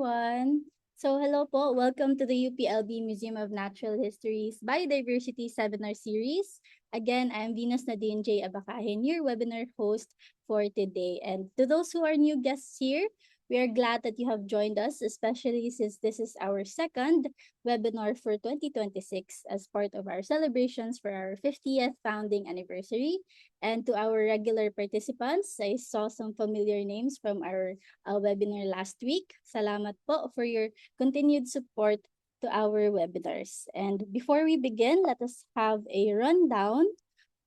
Everyone. Hello po. Welcome to the UPLB Museum of Natural History's Biodiversity Seminar Series. Again, I'm Venus Nadine J. Abakahin, your webinar host for today. And to those who are new guests here, we are glad that you have joined us, especially since this is our second webinar for 2026 as part of our celebrations for our 50th founding anniversary. And to our regular participants, I saw some familiar names from our webinar last week. Salamat po for your continued support to our webinars. And before we begin, let us have a rundown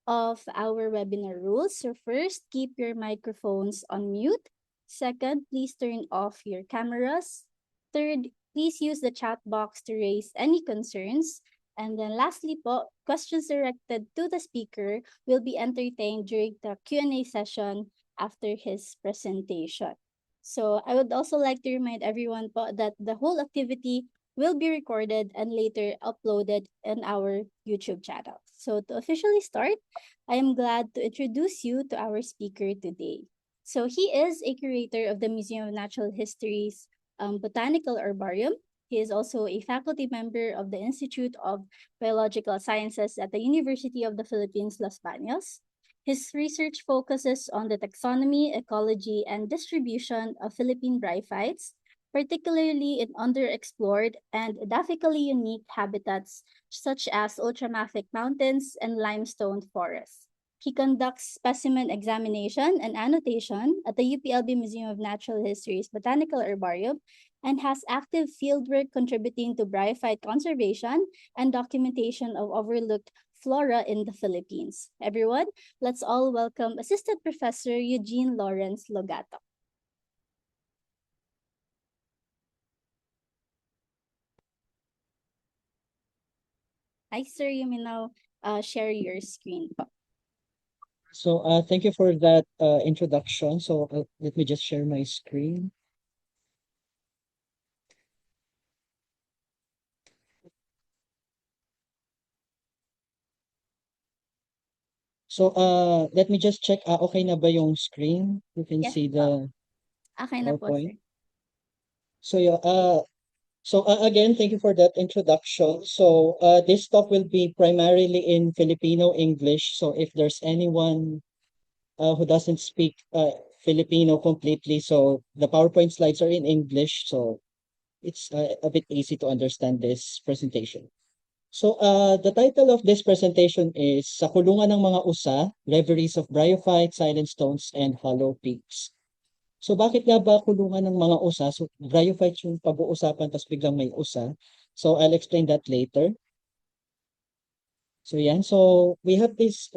of our webinar rules. So first, keep your microphones on mute. Second, please turn off your cameras. Third, please use the chat box to raise any concerns. And then lastly po, questions directed to the speaker will be entertained during the Q&A session after his presentation. So I would also like to remind everyone po that the whole activity will be recorded and later uploaded in our YouTube channel. So to officially start, I am glad to introduce you to our speaker today. So he is a curator of the Museum of Natural History's Botanical Herbarium. He is also a faculty member of the Institute of Biological Sciences at the University of the Philippines, Los Baños. His research focuses on the taxonomy, ecology, and distribution of Philippine bryophytes, particularly in underexplored and edaphically unique habitats such as ultramafic mountains and limestone forests. He conducts specimen examination and annotation at the UPLB Museum of Natural History's Botanical Herbarium and has active fieldwork contributing to bryophyte conservation and documentation of overlooked flora in the Philippines. Everyone, let's all welcome Assistant Professor Eugene Lawrence Logato. Hi, sir. You may now share your screen. Thank you for that introduction. Let me just share my screen. Let me just check. Okay na ba yung screen? You can Yes see po. the Okay na po, sir. PowerPoint. Again, thank you for that introduction. This talk will be primarily in Filipino English. So if there's anyone who doesn't speak Filipino completely, so the PowerPoint slides are in English. So it's a bit easy to understand this presentation. The title of this presentation is Sa Kulungan ng Mga Usa, Reveries of Bryophytes, Silent Stones, and Hollow Peaks. So bakit nga ba kulungan ng mga usa? So bryophytes yung pag-uusapan tapos biglang may usa. So I'll explain that later. So yan. So we have this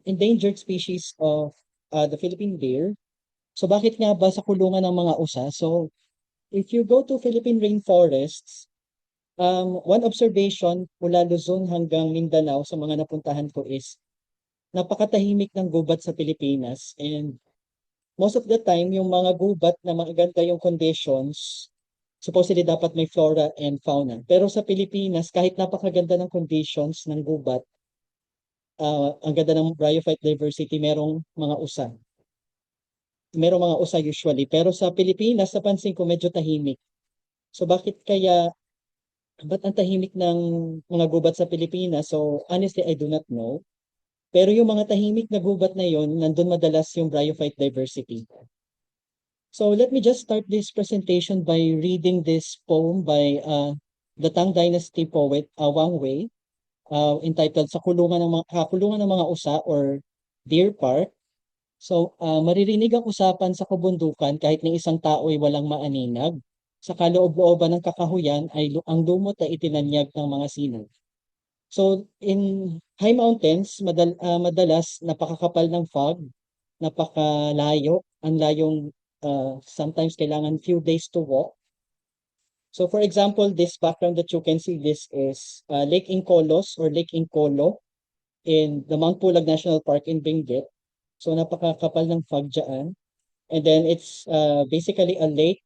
endangered species of the Philippine deer. So bakit nga ba sa kulungan ng mga usa? So if you go to Philippine rainforests, one observation mula Luzon hanggang Mindanao sa mga napuntahan ko is napakatahimik ng gubat sa Pilipinas, and most of the time yung mga gubat na maganda yung conditions, supposedly dapat may flora and fauna. Pero sa Pilipinas, kahit napakaganda ng conditions ng gubat, ang ganda ng bryophyte diversity, merong mga usa. Merong mga usa usually. Pero sa Pilipinas, napansin ko medyo tahimik. So bakit kaya ba't ang tahimik ng mga gubat sa Pilipinas? So honestly, I do not know. Pero yung mga tahimik na gubat na yon, nandun madalas yung bryophyte diversity. So let me just start this presentation by reading this poem by the Tang Dynasty poet Wang Wei, entitled Sa Kulungan ng Mga Usa or Deer Park. So maririnig ang usapan sa kabundukan kahit ng isang tao ay walang maaninag. Sa kaloob-looban ng kakahuyan ay ang lumot ay itinanyag ng mga sinag. So in high mountains, madalas napakakapal ng fog, napakalayo, ang layong sometimes kailangan few days to walk. So for example, this background that you can see, this is Lake Incolos or Lake Incolo in the Mount Pulag National Park in Benguet. So napakakapal ng fog dyan. And then it's basically a lake,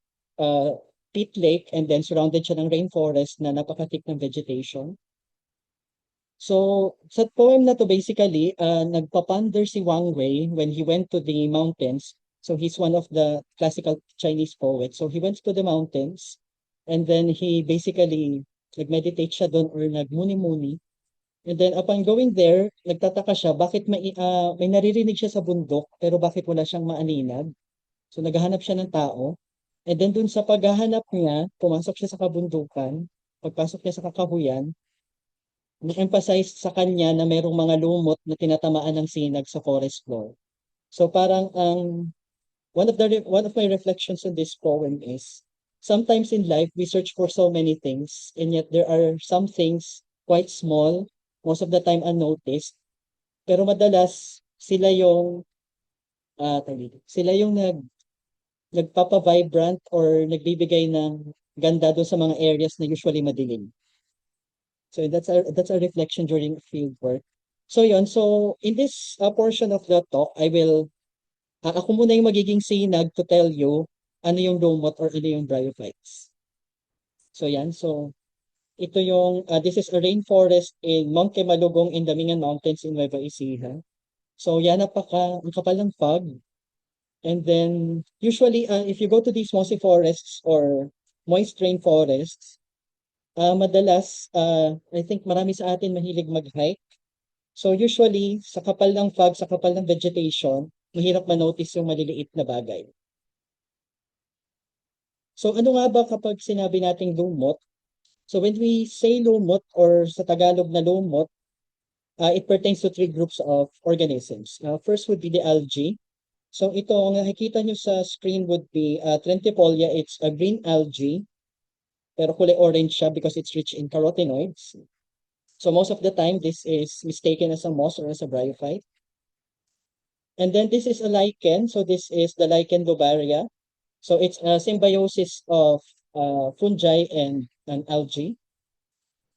peat lake, and then surrounded siya ng rainforest na napakatik ng vegetation. So sa poem na to basically, nagpaponder si Wang Wei when he went to the mountains. So he's one of the classical Chinese poets. So he went to the mountains and then he basically nag-meditate siya doon or nagmuni-muni. And then upon going there, nagtataka siya bakit may naririnig siya sa bundok pero bakit wala siyang maaninag. So naghahanap siya ng tao. And then dun sa paghahanap niya, pumasok siya sa kabundukan. Pagpasok niya sa kakahuyan, na-emphasize sa kanya na merong mga lumot na tinatamaan ng sinag sa forest floor. So parang one of my reflections on this poem is sometimes in life we search for so many things and yet there are some things quite small, most of the time unnoticed, pero madalas sila yung nagpapa-vibrant or nagbibigay ng ganda doon sa mga areas na usually madilim. So that's a reflection during field work. So yun, so in this portion of the talk, ako muna yung magiging sinag to tell you ano yung lumot or ano yung bryophytes. So yan, so ito yung, this is a rainforest in Mount Kemalugong in Damingan Mountains in Nueva Ecija. So yan, ang kapal ng fog. And then, usually, if you go to these mossy forests or moist rainforests, madalas, I think marami sa atin mahilig mag-hike. So usually, sa kapal ng fog, sa kapal ng vegetation, mahirap manotice yung maliliit na bagay. So ano nga ba kapag sinabi nating lumot? So when we say lumot or sa Tagalog na lumot, it pertains to three groups of organisms. First would be the algae. So ito, ang nakikita nyo sa screen would be Trentipolia. It's a green algae, pero kulay orange siya because it's rich in carotenoids. So most of the time, this is mistaken as a moss or as a bryophyte. And then this is a lichen. So this is the lichen lobaria. So it's a symbiosis of fungi and an algae.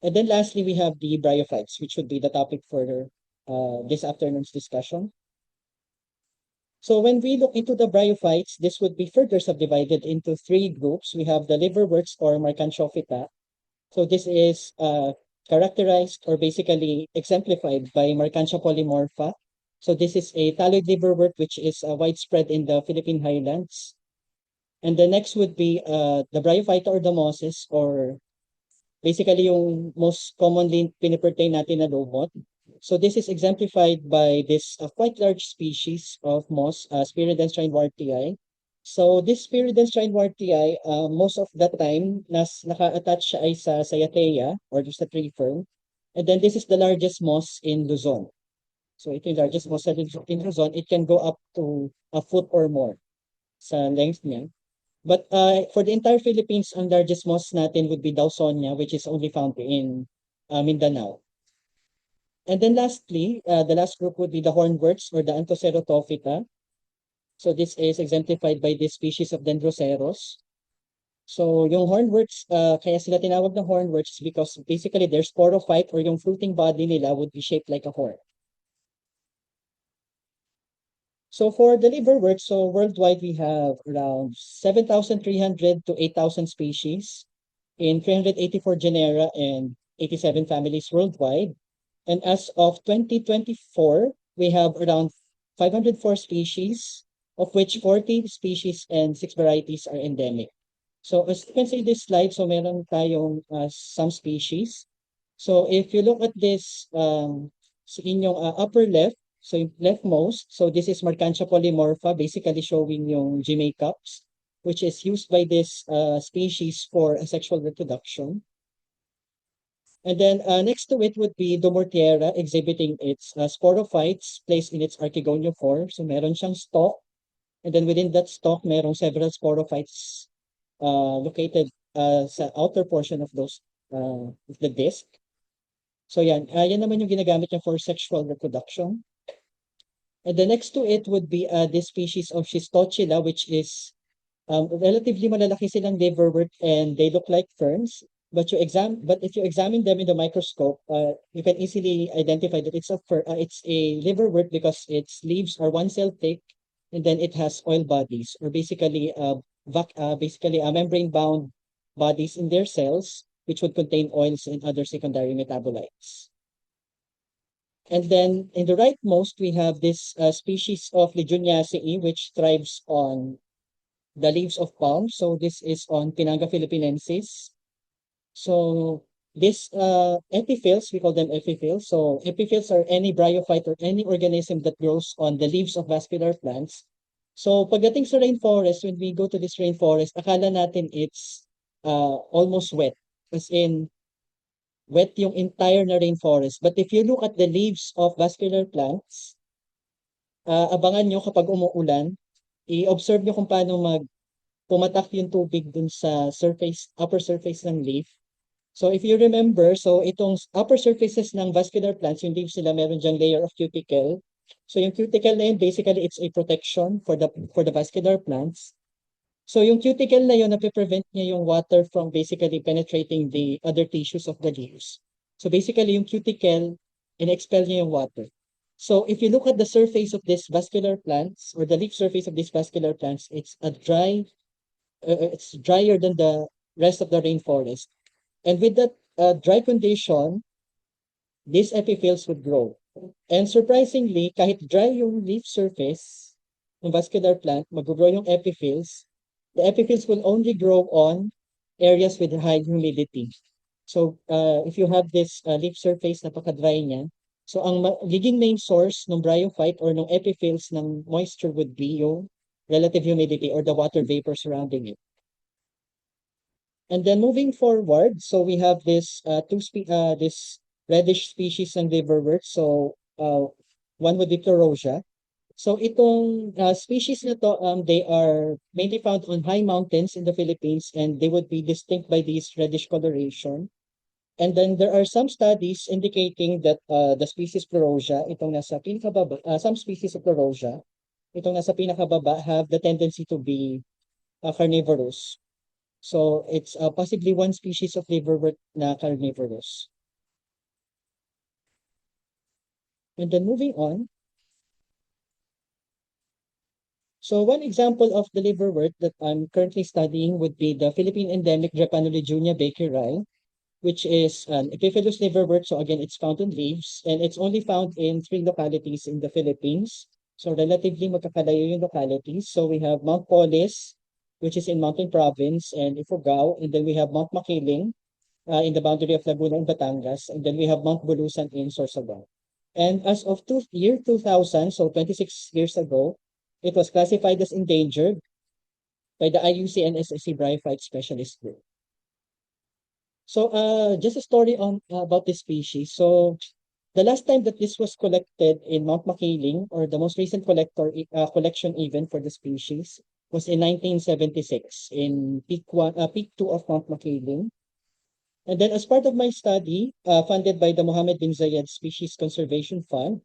And then lastly, we have the bryophytes, which would be the topic for this afternoon's discussion. So when we look into the bryophytes, this would be further subdivided into three groups. We have the liverworts or Mercantiophyta. So this is characterized or basically exemplified by Mercantia polymorpha. So this is a thalloid liverwort which is widespread in the Philippine highlands. And the next would be the Bryophyta or the mosses, or basically yung most commonly pinipertain natin na lumot. So this is exemplified by this quite large species of moss, Spirideans trinewartii. So this Spirideans trinewartii, most of the time, naka-attach siya ay sa Cyathea or sa tree fern. And then this is the largest moss in Luzon. So ito yung largest moss in Luzon. It can go up to a foot or more sa length niya. But for the entire Philippines, ang largest moss natin would be Dawsonia, which is only found in Mindanao. And then lastly, the last group would be the hornworts or the Anthocerotophyta. So this is exemplified by this species of Dendroceros. So yung hornworts, kaya sila tinawag na hornworts because basically their sporophyte or yung fruiting body nila would be shaped like a horn. So for the liverworts, so worldwide we have around 7,300 to 8,000 species in 384 genera and 87 families worldwide. And as of 2024, we have around 504 species, of which 40 species and 6 varieties are endemic. So as you can see this slide, so meron tayong some species. So if you look at this sa inyong upper left, so yung leftmost, so this is Mercantia polymorpha, basically showing yung G cups, which is used by this species for sexual reproduction. And then next to it would be Dumortiera, exhibiting its sporophytes placed in its archegoniophore. So meron siyang stalk, and then within that stalk, merong several sporophytes located sa outer portion of those of the disc. So yan naman yung ginagamit niya for sexual reproduction. And the next to it would be this species of Schistoscilla, which is relatively malalaki silang liverwort and they look like ferns. But if you examine them in the microscope, you can easily identify that it's a liverwort because its leaves are one cell thick, and then it has oil bodies, or basically membrane-bound bodies in their cells, which would contain oils and other secondary metabolites. And then in the rightmost, we have this species of Legionnaceae, which thrives on the leaves of palm. So this is on Pinanga philippinensis. So these epiphytes, we call them epiphytes. So epiphytes are any bryophyte or any organism that grows on the leaves of vascular plants. So pagdating sa rainforest, when we go to this rainforest, akala natin it's almost wet. As in, wet yung entire na rainforest. But if you look at the leaves of vascular plants, abangan nyo kapag umuulan, i-observe nyo kung paano pumatak yung tubig dun sa upper surface ng leaf. So if you remember, so itong upper surfaces ng vascular plants, yung leaves nila meron dyang layer of cuticle. So yung cuticle na yun, basically it's a protection for the vascular plants. So yung cuticle na yun, napiprevent niya yung water from basically penetrating the other tissues of the leaves. So basically yung cuticle, in-expel niya yung water. So if you look at the surface of these vascular plants or the leaf surface of these vascular plants, it's drier than the rest of the rainforest. And with that dry condition, these epiphytes would grow. And surprisingly, kahit dry yung leaf surface ng vascular plant, mag-grow yung epiphytes. The epiphytes will only grow on areas with high humidity. So if you have this leaf surface, napaka-dry niya. So ang magiging main source ng bryophyte or ng epiphytes ng moisture would be yung relative humidity or the water vapor surrounding it. And then moving forward, so we have this this reddish species ng liverwort. So one would be Pleurosia. So itong species na to, they are mainly found on high mountains in the Philippines, and they would be distinct by this reddish coloration. And then there are some studies indicating that the species Pleurosia, itong nasa pinakababa, some species of Pleurosia, itong nasa pinakababa have the tendency to be carnivorous. So it's possibly one species of liverwort na carnivorous. And then moving on. So one example of the liverwort that I'm currently studying would be the Philippine endemic Drepanolegunia bakeri, which is an epiphyllous liverwort. So again, it's found in leaves, and it's only found in 3 localities in the Philippines. So relatively magkakalayo yung localities. So we have Mount Polis, which is in Mountain Province, and Ifugao, and then we have Mount Makiling in the boundary of Laguna and Batangas, and then we have Mount Bulusan in Sorsogon. And as of year 2000, so 26 years ago, it was classified as endangered by the IUCN SSC Bryophyte Specialist Group. So just a story about this species. So the last time that this was collected in Mount Makiling, or the most recent collection event for the species, was in 1976 in peak 2 of Mount Makiling. And then as part of my study, funded by the Mohammed bin Zayed Species Conservation Fund,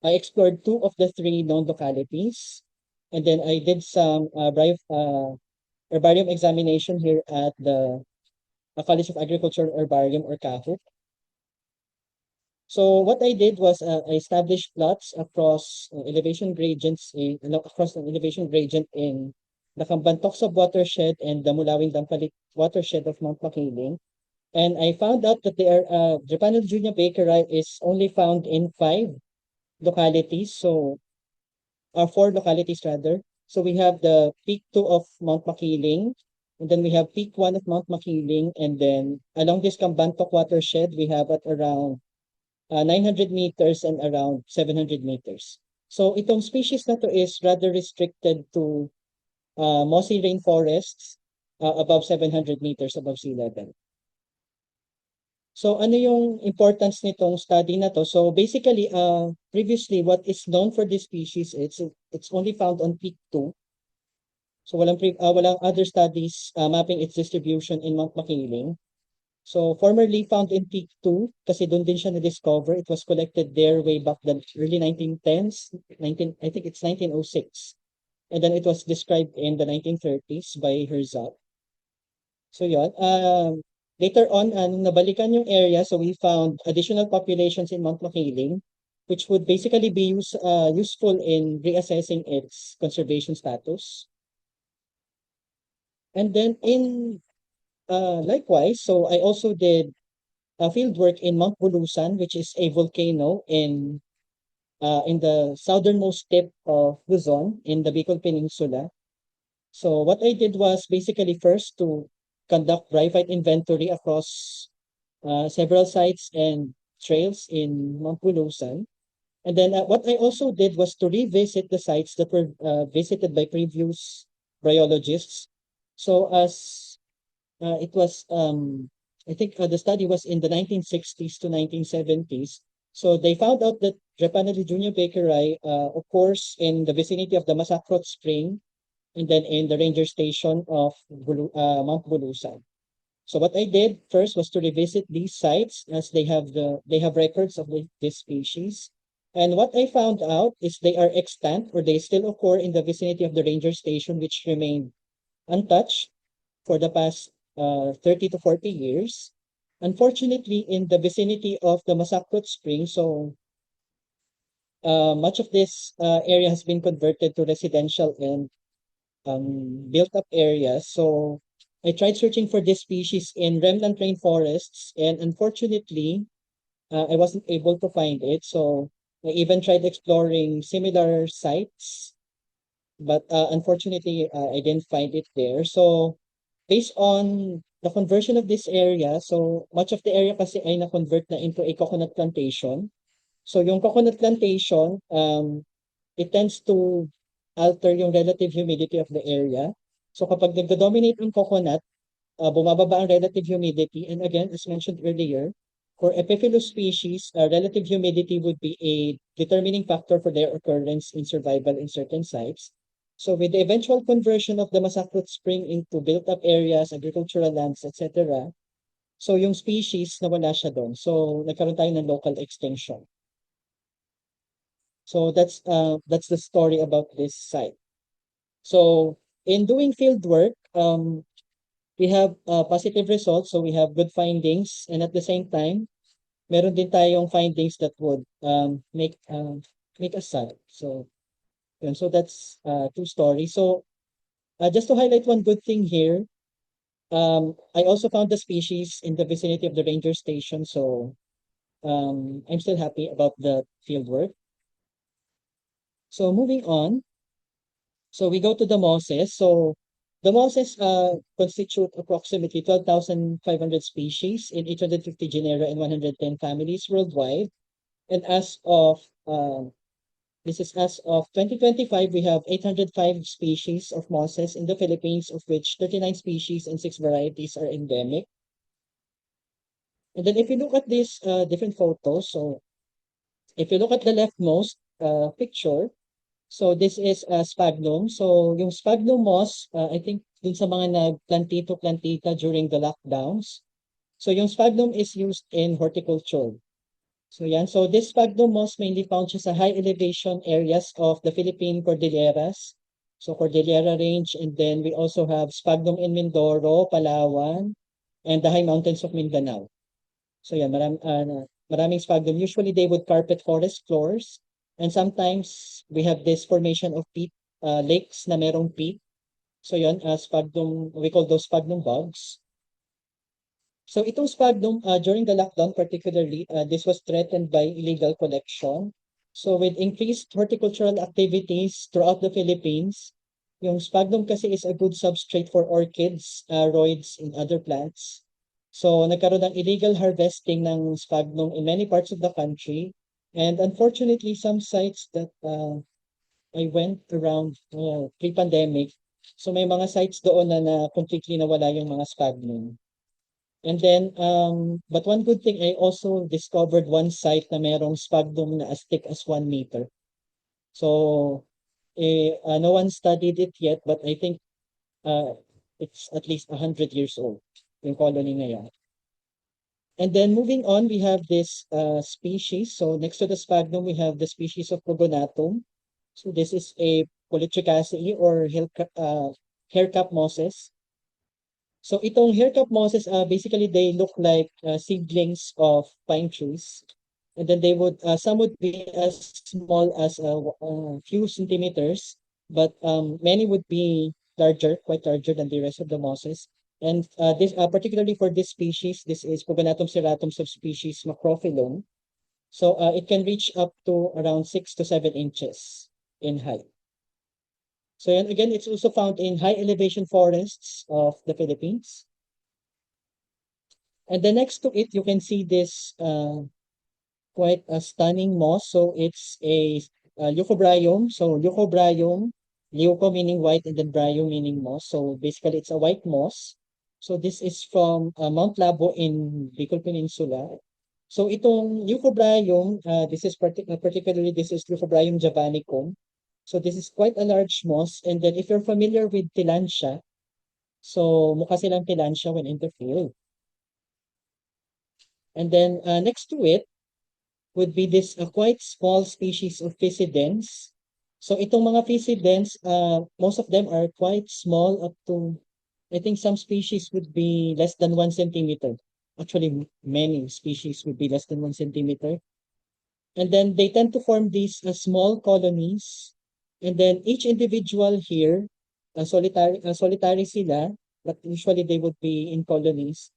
I explored 2 of the 3 known localities. And then I did some herbarium examination here at the College of Agriculture Herbarium, or CAHUC. So what I did was I established plots across elevation gradients across an elevation gradient in the Cambantocsab watershed and the Mulawin Dampalik watershed of Mount Makiling. And I found out that Drepanolegunia bakeri is only found in 5 localities. So 4 localities rather. So we have the peak 2 of Mount Makiling, and then we have peak 1 of Mount Makiling, and then along this Cambantoc watershed, we have at around 900 meters and around 700 meters. So itong species na to is rather restricted to mossy rainforests above 700 meters above sea level. So ano yung importance nitong study na to? So basically, previously what is known for this species, it's only found on peak 2. So walang other studies mapping its distribution in Mount Makiling. So formerly found in peak 2 kasi doon din siya na-discover. It was collected there way back the early 1910s, I think it's 1906. And then it was described in the 1930s by Herzog. So yun, later on, nung nabalikan yung area, so we found additional populations in Mount Makiling, which would basically be useful in reassessing its conservation status. And then likewise, so I also did field work in Mount Bulusan, which is a volcano in the southernmost tip of Luzon in the Bicol Peninsula. So what I did was basically first to conduct graphite inventory across several sites and trails in Mount Bulusan. And then what I also did was to revisit the sites that were visited by previous bryologists. So as it was, I think the study was in the 1960s to 1970s. So they found out that Drepanelli bakeri occurs in the vicinity of the Masakrot Spring and then in the ranger station of Mount Bulusan. So what I did first was to revisit these sites as they have records of this species. And what I found out is they are extant or they still occur in the vicinity of the ranger station, which remained untouched for the past 30 to 40 years. Unfortunately, in the vicinity of the Masakrut Spring, so much of this area has been converted to residential and built up areas. So I tried searching for this species in remnant rainforests, and unfortunately, I wasn't able to find it. So I even tried exploring similar sites, but unfortunately, I didn't find it there. So based on the conversion of this area, so much of the area kasi ay na-convert na into a coconut plantation. So yung coconut plantation, it tends to alter yung relative humidity of the area. So kapag nagdo-dominate yung coconut, bumababa ang relative humidity. And again, as mentioned earlier, for Epiphyllus species, relative humidity would be a determining factor for their occurrence in survival in certain sites. So with the eventual conversion of the Masakrut Spring into built-up areas, agricultural lands, etc., so yung species nawala siya doon. So nagkaroon tayo ng local extinction. So that's the story about this site. So in doing field work, we have positive results. So we have good findings, and at the same time, meron din tayong findings that would make us sad. So yun. So that's two stories. So just to highlight one good thing here, I also found the species in the vicinity of the ranger station. So I'm still happy about the field work. So moving on. So we go to the mosses. So the mosses constitute approximately 12,500 species in 850 genera and 110 families worldwide. And this is as of 2025, we have 805 species of mosses in the Philippines, of which 39 species and 6 varieties are endemic. And then if you look at these different photos, so if you look at the leftmost picture, so this is sphagnum. So yung sphagnum moss, I think dun sa mga nagplantito-plantita during the lockdowns. So yung sphagnum is used in horticulture. So yan. So this sphagnum moss mainly found siya sa high elevation areas of the Philippine Cordilleras. So Cordillera Range, and then we also have sphagnum in Mindoro, Palawan, and the high mountains of Mindanao. So yan, maraming sphagnum. Usually they would carpet forest floors. And sometimes we have this formation of peat, lakes na merong peat. So yun, sphagnum, we call those sphagnum bogs. So itong sphagnum, during the lockdown particularly, this was threatened by illegal collection. So with increased horticultural activities throughout the Philippines, yung sphagnum kasi is a good substrate for orchids, roids, and other plants. So nagkaroon ng illegal harvesting ng sphagnum in many parts of the country. And unfortunately, some sites that I went around pre-pandemic, so may mga sites doon na completely nawala yung mga sphagnum. And then, but one good thing, I also discovered one site na merong sphagnum na as thick as 1 meter. So, no one studied it yet, but I think it's at least 100 years old, yung colony na yan. And then moving on, we have this species. So next to the sphagnum, we have the species of Progonatum. So this is a Polytrichaceae or haircap mosses. So itong haircap mosses, basically they look like seedlings of pine trees. And then they would, some would be as small as a few centimeters, but many would be larger, quite larger than the rest of the mosses. And this particularly for this species, this is Pogonatum serratum subspecies Macrophyllum. So it can reach up to around 6 to 7 inches in height. So and again, it's also found in high elevation forests of the Philippines. And then next to it, you can see this quite a stunning moss. So it's a Leucobryum. So Leucobryum, leuco meaning white and then bryum meaning moss. So basically it's a white moss. So this is from Mount Labo in Bicol Peninsula. So itong Leucobryum, this is particularly this is Leucobryum javanicum. So this is quite a large moss. And then if you're familiar with Tillandsia, so mukha silang Tillandsia when in the field. And then next to it would be this quite small species of Physidens. So itong mga Physidens, most of them are quite small up to, I think some species would be less than 1 centimeter. Actually, many species would be less than 1 centimeter. And then they tend to form these small colonies. And then each individual here, solitary sila, but usually they would be in colonies.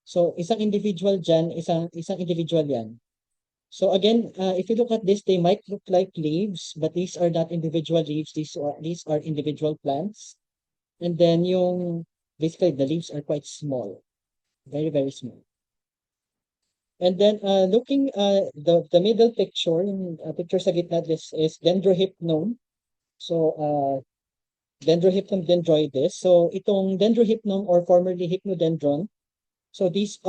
So isang individual dyan, isang individual yan. So again, if you look at this, they might look like leaves, but these are not individual leaves. These are individual plants. And then basically the leaves are quite small, very, very small. And then looking the middle picture, yung picture sa gitna, this is Dendrohypnum. So Dendrohypnum dendroides. So itong Dendrohypnum or formerly Hypnodendron. So this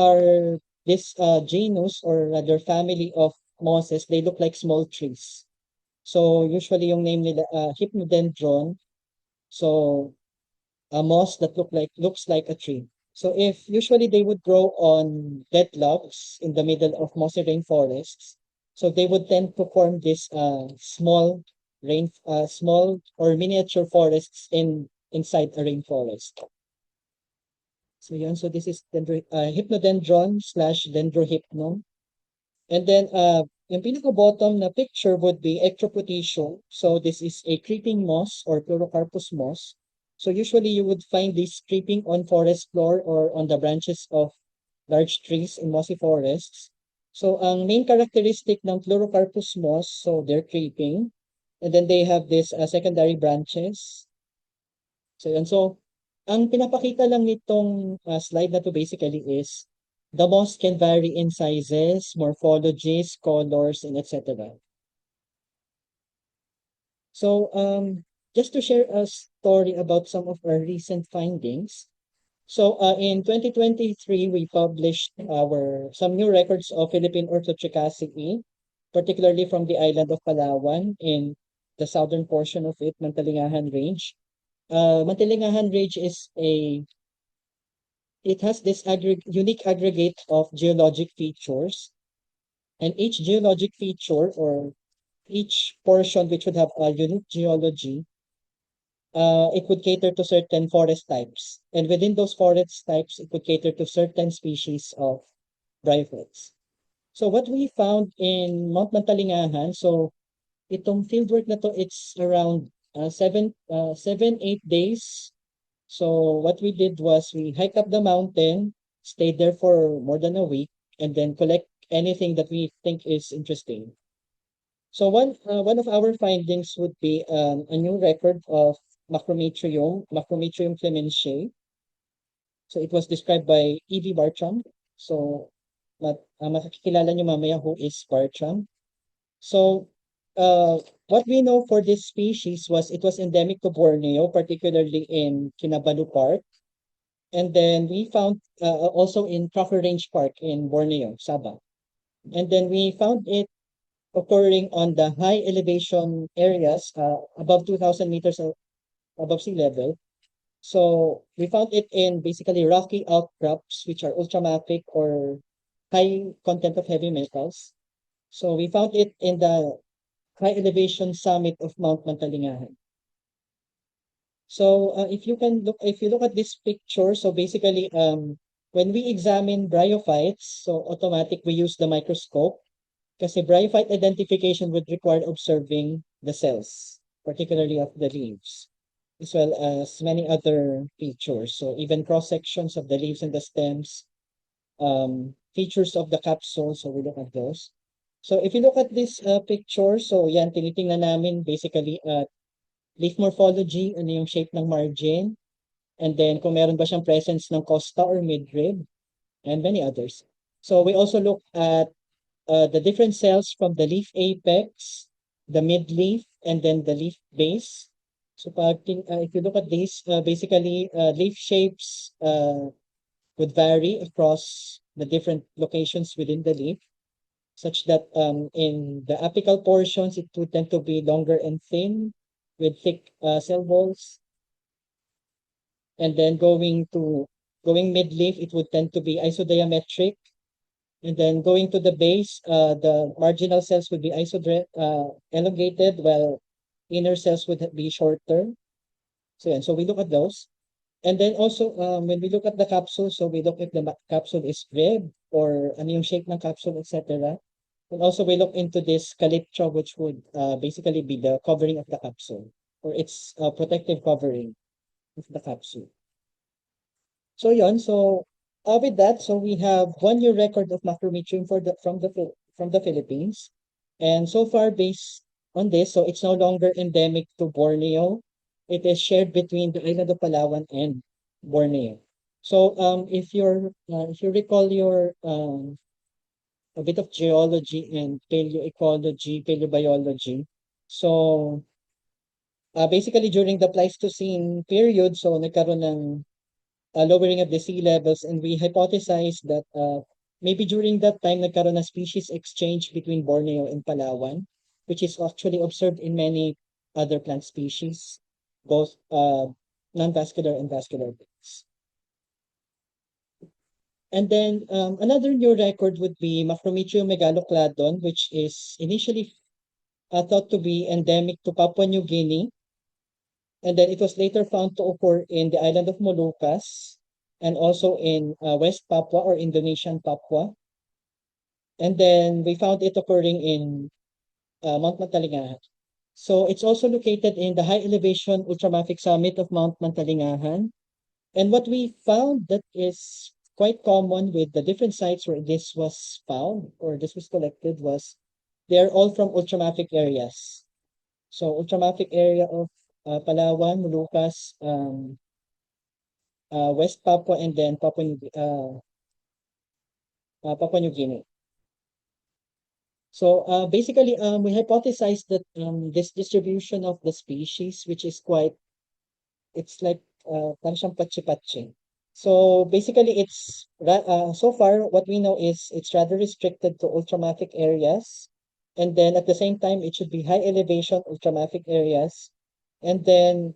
genus or rather family of mosses, they look like small trees. So usually yung name nila Hypnodendron. So a moss that looks like a tree. So if usually they would grow on dead logs in the middle of mossy rainforests, so they would tend to form this small or miniature forests inside a rainforest. So yun, so this is Hypnodendron / Dendrohypnum. And then yung pinaka-bottom na picture would be Ectropotentium. So this is a creeping moss or Pleurocarpus moss. So usually you would find this creeping on forest floor or on the branches of large trees in mossy forests. So ang main characteristic ng Pleurocarpus moss, so they're creeping. And then they have this secondary branches. So yun, so ang pinapakita lang nitong slide na to basically is the moss can vary in sizes, morphologies, colors, and etc. So just to share a story about some of our recent findings. So in 2023, we published some new records of Philippine Orthotrichaceae, particularly from the island of Palawan in the southern portion of it, Mantalingahan Range. Mantalingahan Range it has this unique aggregate of geologic features, and each geologic feature or each portion which would have a unique geology, it would cater to certain forest types. And within those forest types, it would cater to certain species of bryophytes. So what we found in Mount Mantalingahan, so itong fieldwork na to, it's around 8 days. So what we did was we hiked up the mountain, stayed there for more than a week, and then collect anything that we think is interesting. So one of our findings would be a new record of Macrometrium clemensiae. So it was described by E.V. Bartram. So makikilala nyo mamaya who is Bartram. So what we know for this species was it was endemic to Borneo, particularly in Kinabalu Park. And then we found also in Crocker Range Park in Borneo, Sabah. And then we found it occurring on the high elevation areas above 2,000 meters above sea level. So we found it in basically rocky outcrops, which are ultramafic or high content of heavy metals. So we found it in the high elevation summit of Mount Mantalingahan. So if you look at this picture, so basically when we examine bryophytes, so automatic we use the microscope kasi bryophyte identification would require observing the cells, particularly of the leaves. as well as many other features. So even cross-sections of the leaves and the stems, features of the capsule, so we look at those. So if you look at this picture, so yan, tinitingnan namin basically leaf morphology, ano yung shape ng margin, and then kung meron ba siyang presence ng costa or midrib, and many others. So we also look at the different cells from the leaf apex, the midleaf, and then the leaf base. So if you look at these, basically leaf shapes would vary across the different locations within the leaf, such that in the apical portions, it would tend to be longer and thin with thick cell walls. And then going midleaf, it would tend to be isodiametric. And then going to the base, the marginal cells would be elongated, while inner cells would be shorter. So we look at those. And then also, when we look at the capsule, so we look if the capsule is rib or ano yung shape ng capsule, etc. And also we look into this calyptra, which would basically be the covering of the capsule, or its protective covering of the capsule. So yun, so with that, so we have 1 year record of macrometrium from the Philippines. And so far, based on this, so it's no longer endemic to Borneo. It is shared between the island of Palawan and Borneo. So if you recall your a bit of geology and paleoecology, paleobiology. So basically during the Pleistocene period, so nagkaroon ng lowering of the sea levels, and we hypothesize that maybe during that time nagkaroon ng species exchange between Borneo and Palawan, which is actually observed in many other plant species, both non-vascular and vascular plants. And then another new record would be Macrometrium megalocladon, which is initially thought to be endemic to Papua New Guinea. And then it was later found to occur in the island of Moluccas and also in West Papua or Indonesian Papua. And then we found it occurring in Mount Mantalingahan. So it's also located in the high elevation ultramafic summit of Mount Mantalingahan. And what we found that is quite common with the different sites where this was found or this was collected was they're all from ultramafic areas. So ultramafic area of Palawan, Moluccas, West Papua, and then Papua New Guinea. So basically, we hypothesized that this distribution of the species, which is quite, it's like parang siyang patsi-patsi. So basically, so far what we know is it's rather restricted to ultramafic areas, and then at the same time it should be high elevation ultramafic areas, and then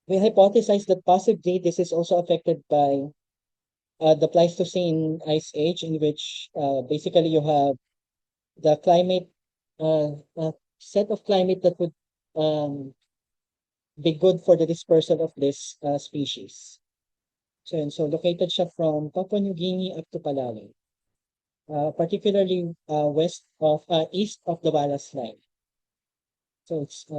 we hypothesize that possibly this is also affected by the Pleistocene ice age, in which basically you have the climate, set of climate that would be good for the dispersal of this species. So located siya from Papua New Guinea up to Palawan, particularly east of the Wallace Line. So it's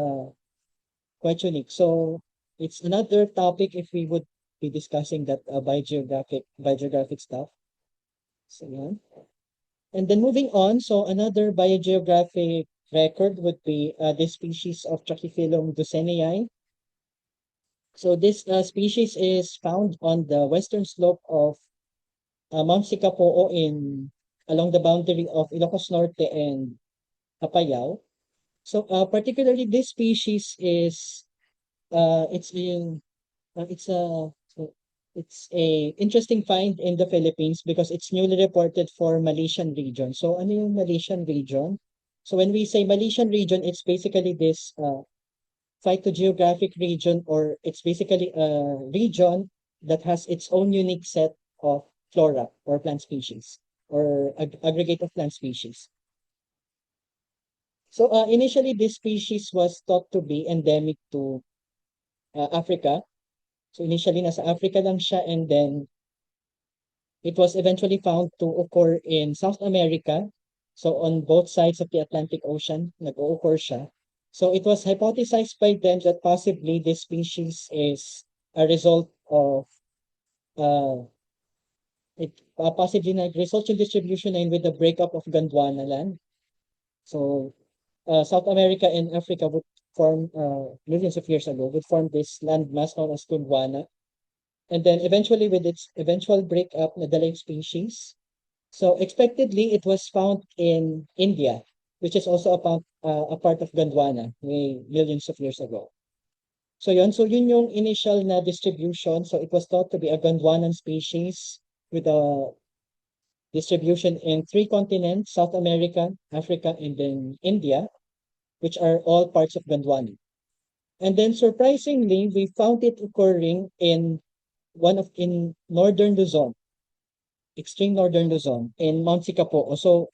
quite unique. So it's another topic if we would be discussing that biogeographic stuff. So yan. And then moving on, so another biogeographic record would be this species of Trachyphyllum ducenei. So this species is found on the western slope of Mount Sikapoo along the boundary of Ilocos Norte and Apayao. So particularly this species is it's a it's a interesting find in the Philippines because it's newly reported for Malaysian region. So ano yung Malaysian region? So when we say Malaysian region, it's basically this phytogeographic region, or it's basically a region that has its own unique set of flora or plant species or aggregate of plant species. So initially, this species was thought to be endemic to Africa. So initially, nasa Africa lang siya, and then it was eventually found to occur in South America. So on both sides of the Atlantic Ocean, nag-o-occur siya. So it was hypothesized by them that possibly this species is a result of uh, possibly nag-result yung distribution line with the breakup of Gondwana land. So South America and Africa would form millions of years ago would form this landmass known as Gondwana. And then eventually with its eventual breakup, nadala yung species. So expectedly, it was found in India, which is also a part of Gondwana millions of years ago. So yun yung initial na distribution. So it was thought to be a Gondwanan species with a distribution in 3 continents, South America, Africa, and then India, which are all parts of Gondwana. And then surprisingly, we found it occurring in northern Luzon, extreme northern Luzon, in Mount Sicapo. So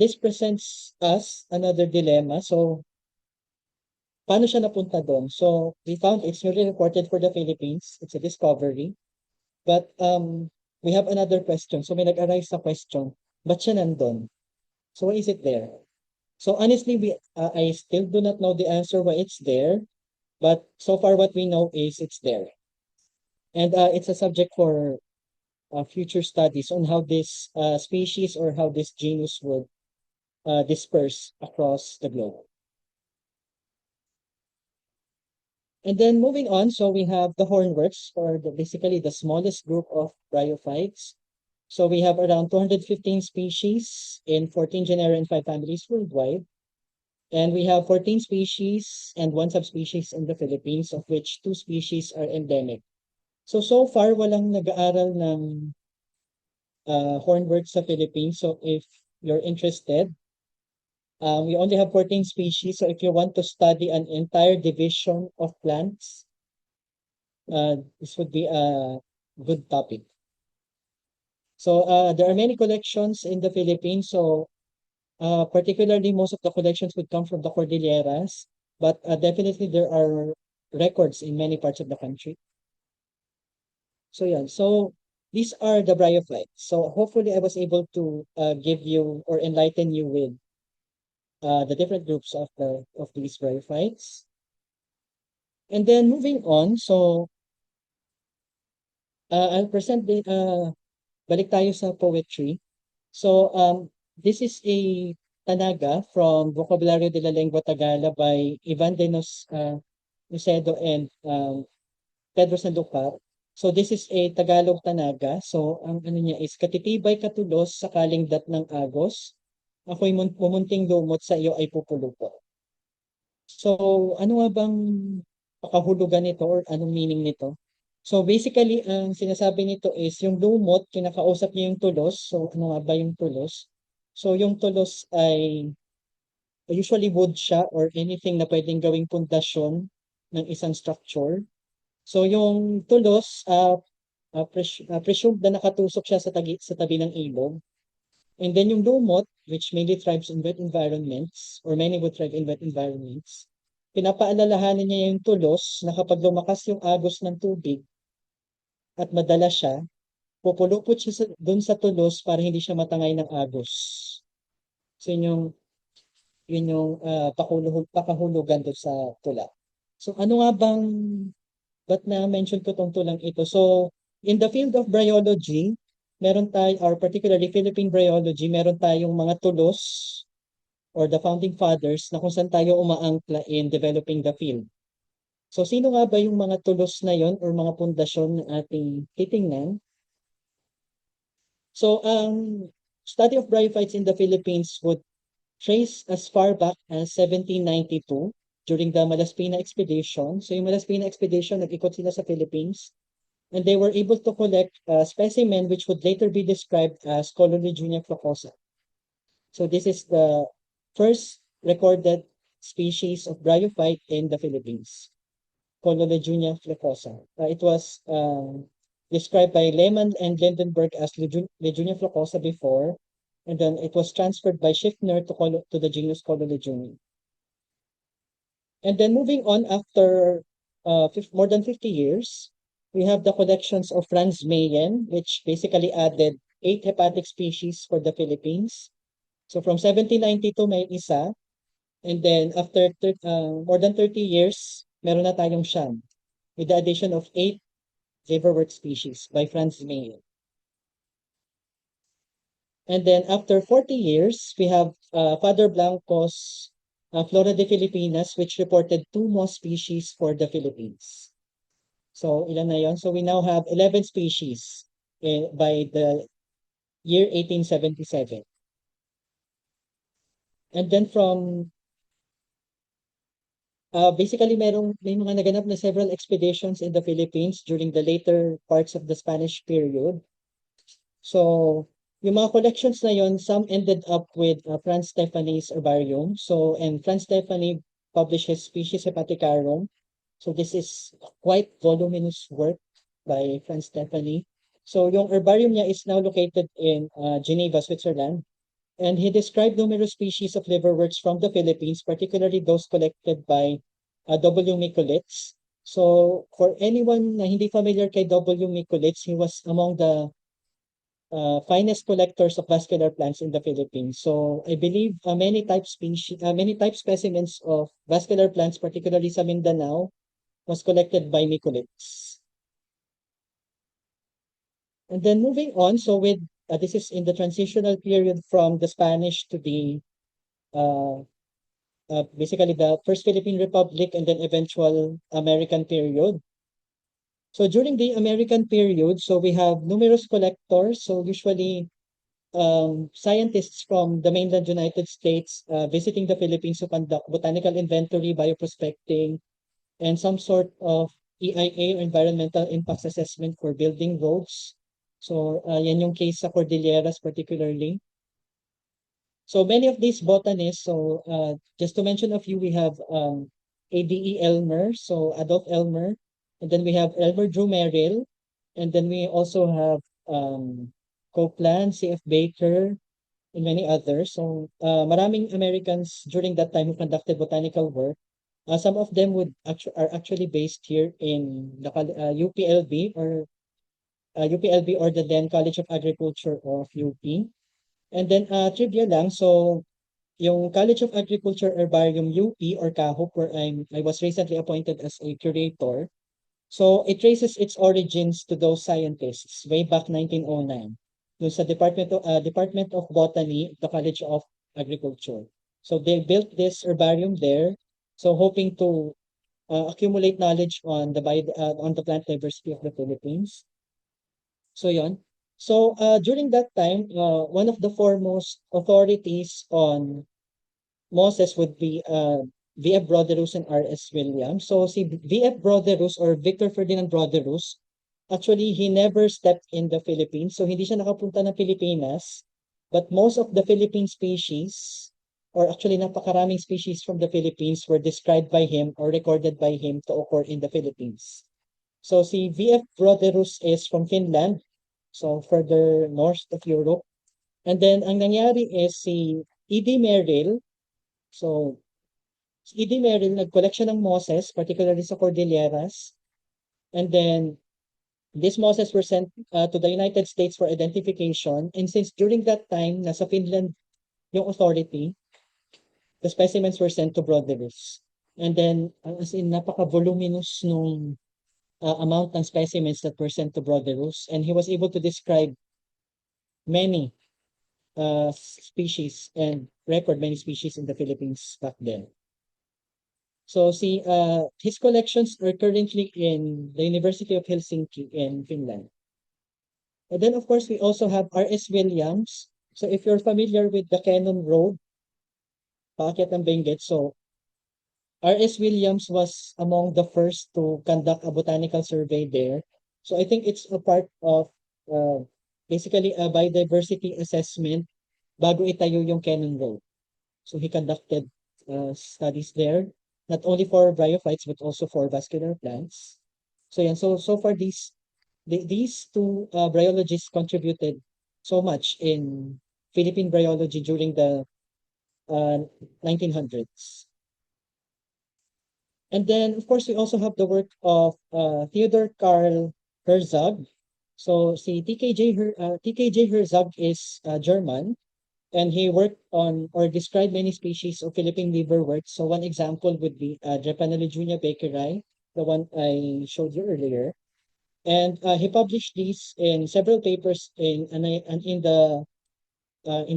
this presents us another dilemma. So paano siya napunta doon? So we found it's newly reported for the Philippines. It's a discovery. But we have another question. So may nag-arise na question. Ba't siya nandun? So why is it there? So honestly, I still do not know the answer why it's there. But so far what we know is it's there. And it's a subject for future studies on how this species or how this genus would disperse across the globe. And then moving on, so we have the hornworts, or basically the smallest group of bryophytes. So we have around 215 species in 14 genera and 5 families worldwide. And we have 14 species and 1 subspecies in the Philippines, of which 2 species are endemic. So far, walang nag-aaral ng hornworts sa Philippines. So if you're interested, we only have 14 species. So if you want to study an entire division of plants, this would be a good topic. So there are many collections in the Philippines. So particularly most of the collections would come from the Cordilleras, but definitely there are records in many parts of the country. So yeah, so these are the bryophytes. So hopefully I was able to give you or enlighten you with the different groups of these bryophytes. And then moving on, so I'll present the balik tayo sa poetry. So this is a tanaga from Vocabulario de la Lengua Tagala by Ivan de Nocedo and Pedro Sandoval. So this is a Tagalog tanaga. So ang ano niya is katitibay katulos sa kalingdat ng agos. Ako'y mumunting lumot sa iyo ay pupulupot. So ano nga bang pakahulugan nito or anong meaning nito? So basically, ang sinasabi nito is yung lumot, kinakausap niya yung tulos. So ano nga ba yung tulos? So yung tulos ay usually wood siya or anything na pwedeng gawing pundasyon ng isang structure. So yung tulos, presumed na nakatusok siya sa tabi ng ilog. And then yung lumot, which mainly thrives in wet environments, or many would thrive in wet environments, pinapaalalahanan niya yung tulos na kapag lumakas yung agos ng tubig at madala siya, pupulupot siya dun sa tulos para hindi siya matangay ng agos. So yun yung pakahulugan doon sa tula. So ano nga bang, ba't na-mention ko tong tulang ito? So in the field of bryology, meron tayo, or particularly Philippine bryology, meron tayong mga tulos or the founding fathers na kung saan tayo umaangkla in developing the field. So sino nga ba yung mga tulos na yon or mga pundasyon na ating titingnan? So study of bryophytes in the Philippines would trace as far back as 1792 during the Malaspina expedition. So yung Malaspina expedition, nag-ikot sila sa Philippines. And they were able to collect a specimen which would later be described as Cololejunia flacosa. So this is the first recorded species of bryophyte in the Philippines, Cololejunia flacosa. It was described by Lehmann and Lindenberg as Lejunia flacosa before, and then it was transferred by Schiffner to the genus Cololejunia. And then moving on after more than 50 years, we have the collections of Franz Mayen, which basically added 8 hepatic species for the Philippines. So from 1792 may isa, And then after more than 30 years, meron na tayong Siam with the addition of 8 liverwort species by Franz Mayer. And then after 40 years, we have Father Blanco's Flora de Filipinas, which reported 2 moss species for the Philippines. So ilan na yon? So we now have 11 species by the year 1877. And then from basically may mga naganap na several expeditions in the Philippines during the later parts of the Spanish period. So yung mga collections na yon, some ended up with Franz Stephanie's herbarium. So and Franz Stephanie published his Species Hepatica. So this is quite voluminous work by Franz Stephanie. So yung herbarium niya is now located in Geneva, Switzerland. And he described numerous species of liverworts from the Philippines, particularly those collected by W. Mikulits. So for anyone na hindi familiar kay W. Mikulits, he was among the finest collectors of vascular plants in the Philippines. So I believe many type specimens of vascular plants, particularly sa Mindanao, was collected by Mikulits. And then moving on, so with this is in the transitional period from the Spanish to the basically the First Philippine Republic and then eventual American period. So during the American period, so we have numerous collectors. So usually scientists from the mainland United States visiting the Philippines to conduct botanical inventory, bioprospecting, and some sort of EIA or environmental impact assessment for building roads. So yan yung case sa Cordilleras particularly. So many of these botanists, so just to mention a few, we have ADE Elmer, so Adolf Elmer, and then we have Elmer Drew Merrill, and then we also have Copeland, C.F. Baker, and many others. So maraming Americans during that time who conducted botanical work. Some of them are actually based here in the UPLB or the then College of Agriculture of UP. And then trivia lang, so yung College of Agriculture Herbarium UP or CAHOP where I was recently appointed as a curator. So it traces its origins to those scientists way back 1909 dun sa Department of Botany, the College of Agriculture. So they built this herbarium there, so hoping to accumulate knowledge on the plant diversity of the Philippines. So yon. So during that time, one of the foremost authorities on Moses would be V.F. Broderus and R.S. Williams. So si V.F. Broderus or Victor Ferdinand Broderus, actually he never stepped in the Philippines. So hindi siya nakapunta ng Pilipinas. But most of the Philippine species, or actually napakaraming species from the Philippines were described by him or recorded by him to occur in the Philippines. So si V.F. Broderus is from Finland, so further north of Europe. And then ang nangyari is si E.D. Merrill, so si E.D. Merrill nag-collection ng mosses, particularly sa Cordilleras. And then these mosses were sent to the United States for identification. And since during that time, nasa Finland yung authority, the specimens were sent to Broderus. And then, as in, napaka-voluminous nung amount ng specimens that were sent to Broderus. And he was able to describe many species and record many species in the Philippines back then. So see, his collections are currently in the University of Helsinki in Finland. And then of course we also have R.S. Williams. So if you're familiar with the Cannon Road, paakyat ng Benguet, so R.S. Williams was among the first to conduct a botanical survey there. So I think it's a part of basically a biodiversity assessment bago itayo yung Cannon Road. So he conducted studies there, not only for bryophytes but also for vascular plants. So yan, so far these two bryologists contributed so much in Philippine bryology during the 1900s. And then, of course, we also have the work of Theodor Karl Herzog. So si TKJ Herzog is German. And he worked on or described many species of Philippine liverworts. So one example would be Drepanelejunia bakeri, the one I showed you earlier. And he published these in several papers in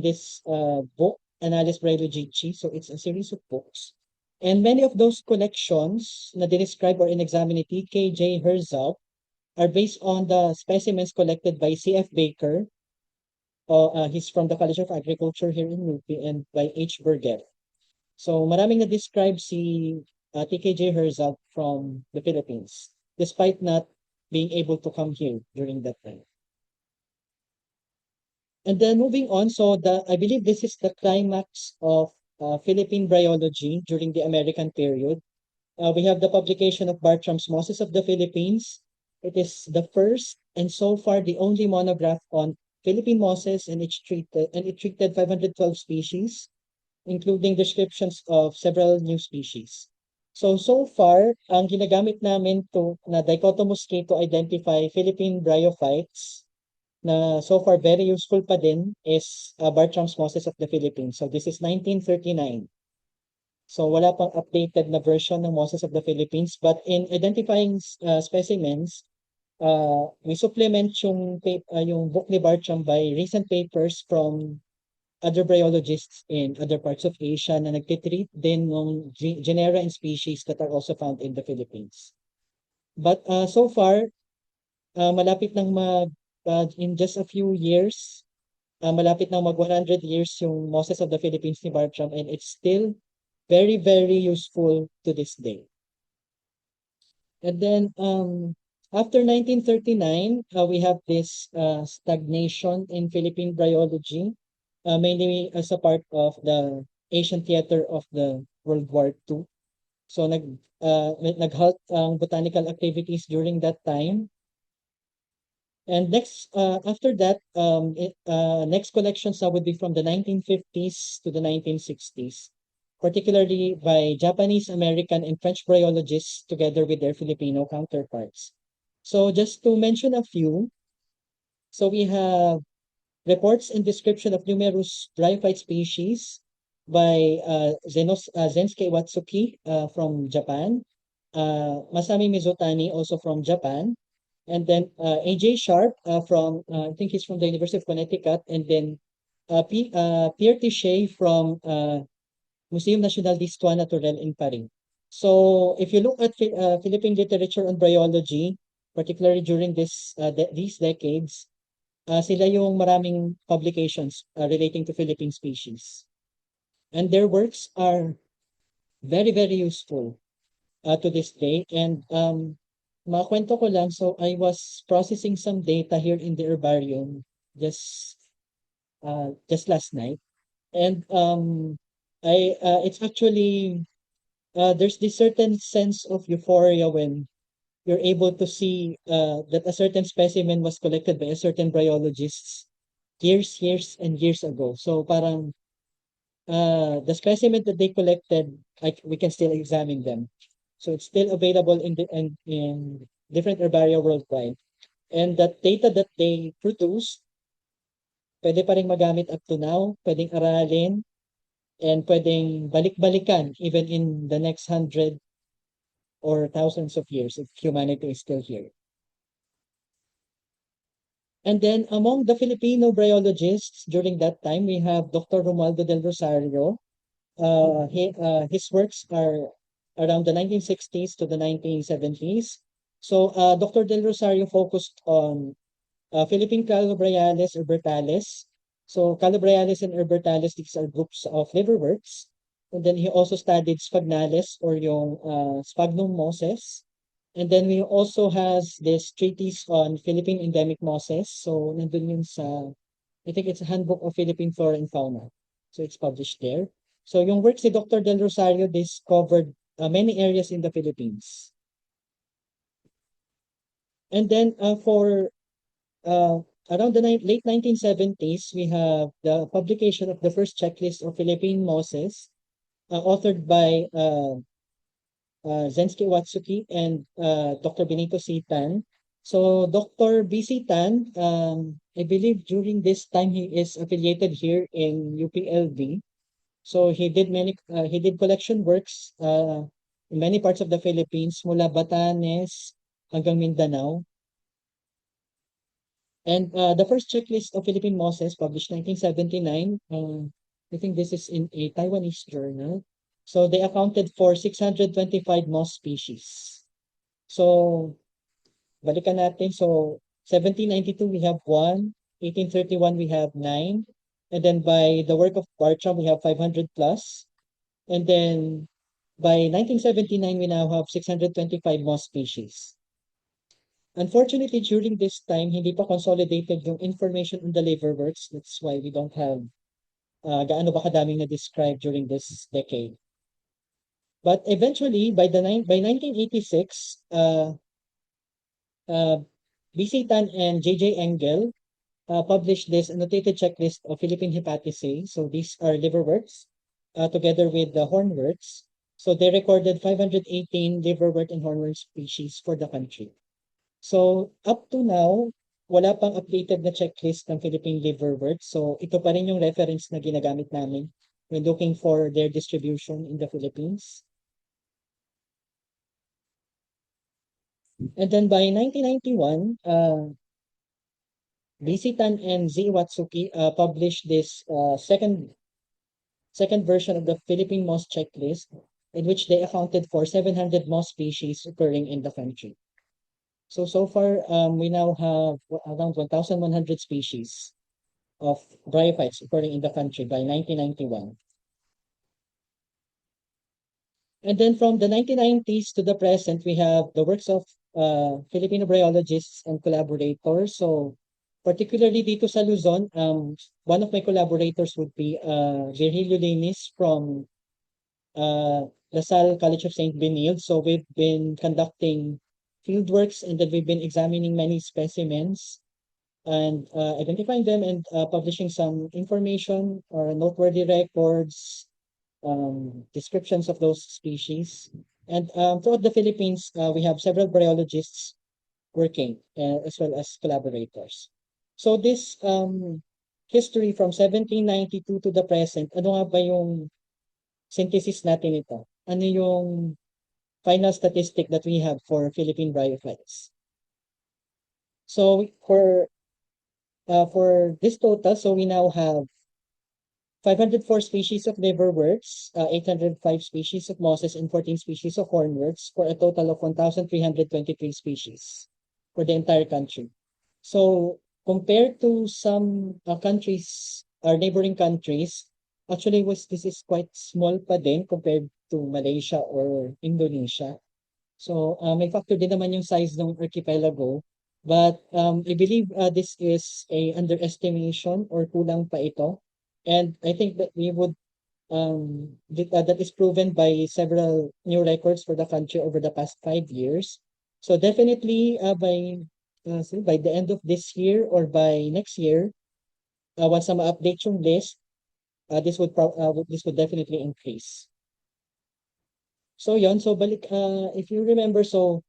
this book, Annales Bryologici. So it's a series of books. And many of those collections na describe or in-examine ni TKJ Herzog are based on the specimens collected by C.F. Baker. He's from the College of Agriculture here in UP, and by H. Burgett. So maraming na-describe si TKJ Herzog from the Philippines, despite not being able to come here during that time. And then moving on, so I believe this is the climax of Philippine bryology during the American period. We have the publication of Bartram's Mosses of the Philippines. It is the first and so far the only monograph on Philippine mosses, and it treated 512 species, including descriptions of several new species. So far, ang ginagamit namin na dichotomous key to identify Philippine bryophytes na so far very useful pa din is Bartram's Mosses of the Philippines. So this is 1939. So wala pang updated na version ng Mosses of the Philippines, but in identifying specimens, we supplement yung book ni Bartram by recent papers from other bryologists in other parts of Asia na nagtitreat din ng genera and species that are also found in the Philippines. But so far, malapit nang in just a few years, malapit nang mag 100 years yung Mosses of the Philippines ni Bartram, and it's still very, very useful to this day. And then after 1939, we have this stagnation in Philippine bryology, mainly as a part of the Asian theater of the World War II. So nag-halt ang botanical activities during that time. And after that, next collections would be from the 1950s to the 1960s, particularly by Japanese, American, and French bryologists together with their Filipino counterparts. So just to mention a few, so we have reports and description of numerous bryophyte species by Zensuke Watsuki from Japan, Masami Mizutani also from Japan, and then A.J. Sharp from, I think he's from the University of Connecticut, and then Pierre Tichet from Museum National d'Histoire Naturelle in Paris. So if you look at Philippine literature on bryology, particularly during these decades, sila yung maraming publications relating to Philippine species. And their works are very, very useful to this day. And makwento ko lang, so I was processing some data here in the herbarium just last night. And it's actually, there's this certain sense of euphoria when you're able to see that a certain specimen was collected by a certain bryologist years and years ago. So parang the specimen that they collected, we can still examine them. So it's still available in different herbaria worldwide. And that data that they produce, pwede pa rin magamit up to now, pwedeng aralin, and pwedeng balik-balikan even in the next 100 or thousands of years if humanity is still here. And then among the Filipino bryologists during that time, we have Dr. Romualdo del Rosario. His works are around the 1960s to the 1970s. So Dr. del Rosario focused on Philippine Callobryalis urbertalis. So Callobryalis and urbertalis, these are groups of liverworts. And then he also studied Sphagnales or yung Sphagnum mosses. And then we also has this treatise on Philippine endemic mosses. So nandun yun I think it's a Handbook of Philippine Flora and Fauna. So it's published there. So yung works ni Dr. Del Rosario, this covered many areas in the Philippines. And then for around the late 1970s, we have the publication of the first checklist of Philippine mosses, authored by Zensuke Watsuki and Dr. Benito C. Tan. So Dr. BC Tan, I believe during this time he is affiliated here in UPLB. So he did collection works in many parts of the Philippines, mula Batanes hanggang Mindanao. And the first checklist of Philippine mosses, published 1979, I think this is in a Taiwanese journal. So they accounted for 625 moss species. So balikan natin. So 1792 we have 1, 1831 we have 9, and then by the work of Bartram we have 500 plus. And then by 1979 we now have 625 moss species. Unfortunately, during this time, hindi pa consolidated yung information on the liverworts. That's why we don't have gaano ba kadaming na-describe during this decade. But eventually, by 1986, BC Tan and JJ Engel published this annotated checklist of Philippine Hepaticae. So these are liverworts together with the hornworts. So they recorded 518 liverwort and hornwort species for the country. So up to now, wala pang updated na checklist ng Philippine liverwort. So ito pa rin yung reference na ginagamit namin when looking for their distribution in the Philippines. And then by 1991, BC Tan and Z. Watsuki published this second version of the Philippine moss checklist, in which they accounted for 700 moss species occurring in the country. So far, we now have around 1,100 species of bryophytes occurring in the country by 1991. And then from the 1990s to the present, we have the works of Filipino bryologists and collaborators. So particularly dito sa Luzon, one of my collaborators would be Virgilio Linis from LaSalle College of St. Benilde. So we've been conducting field works, and then we've been examining many specimens and identifying them and publishing some information or noteworthy records, descriptions of those species. And throughout the Philippines, we have several bryologists working as well as collaborators. So this history from 1792 to the present, ano nga ba yung synthesis natin ito? Ano yung final statistic that we have for Philippine bryophytes? So for this total, so we now have 504 species of liverworts, 805 species of mosses, and 14 species of hornworts, for a total of 1,323 species for the entire country. So compared to some countries, our neighboring countries, actually this is quite small pa din compared to Malaysia or Indonesia. So may factor din naman yung size ng archipelago. But I believe this is a underestimation or kulang pa ito. And I think that we would that is proven by several new records for the country over the past 5 years. So definitely by the end of this year or by next year, once na ma-update yung list, this would definitely increase. So yon, so balik, if you remember, so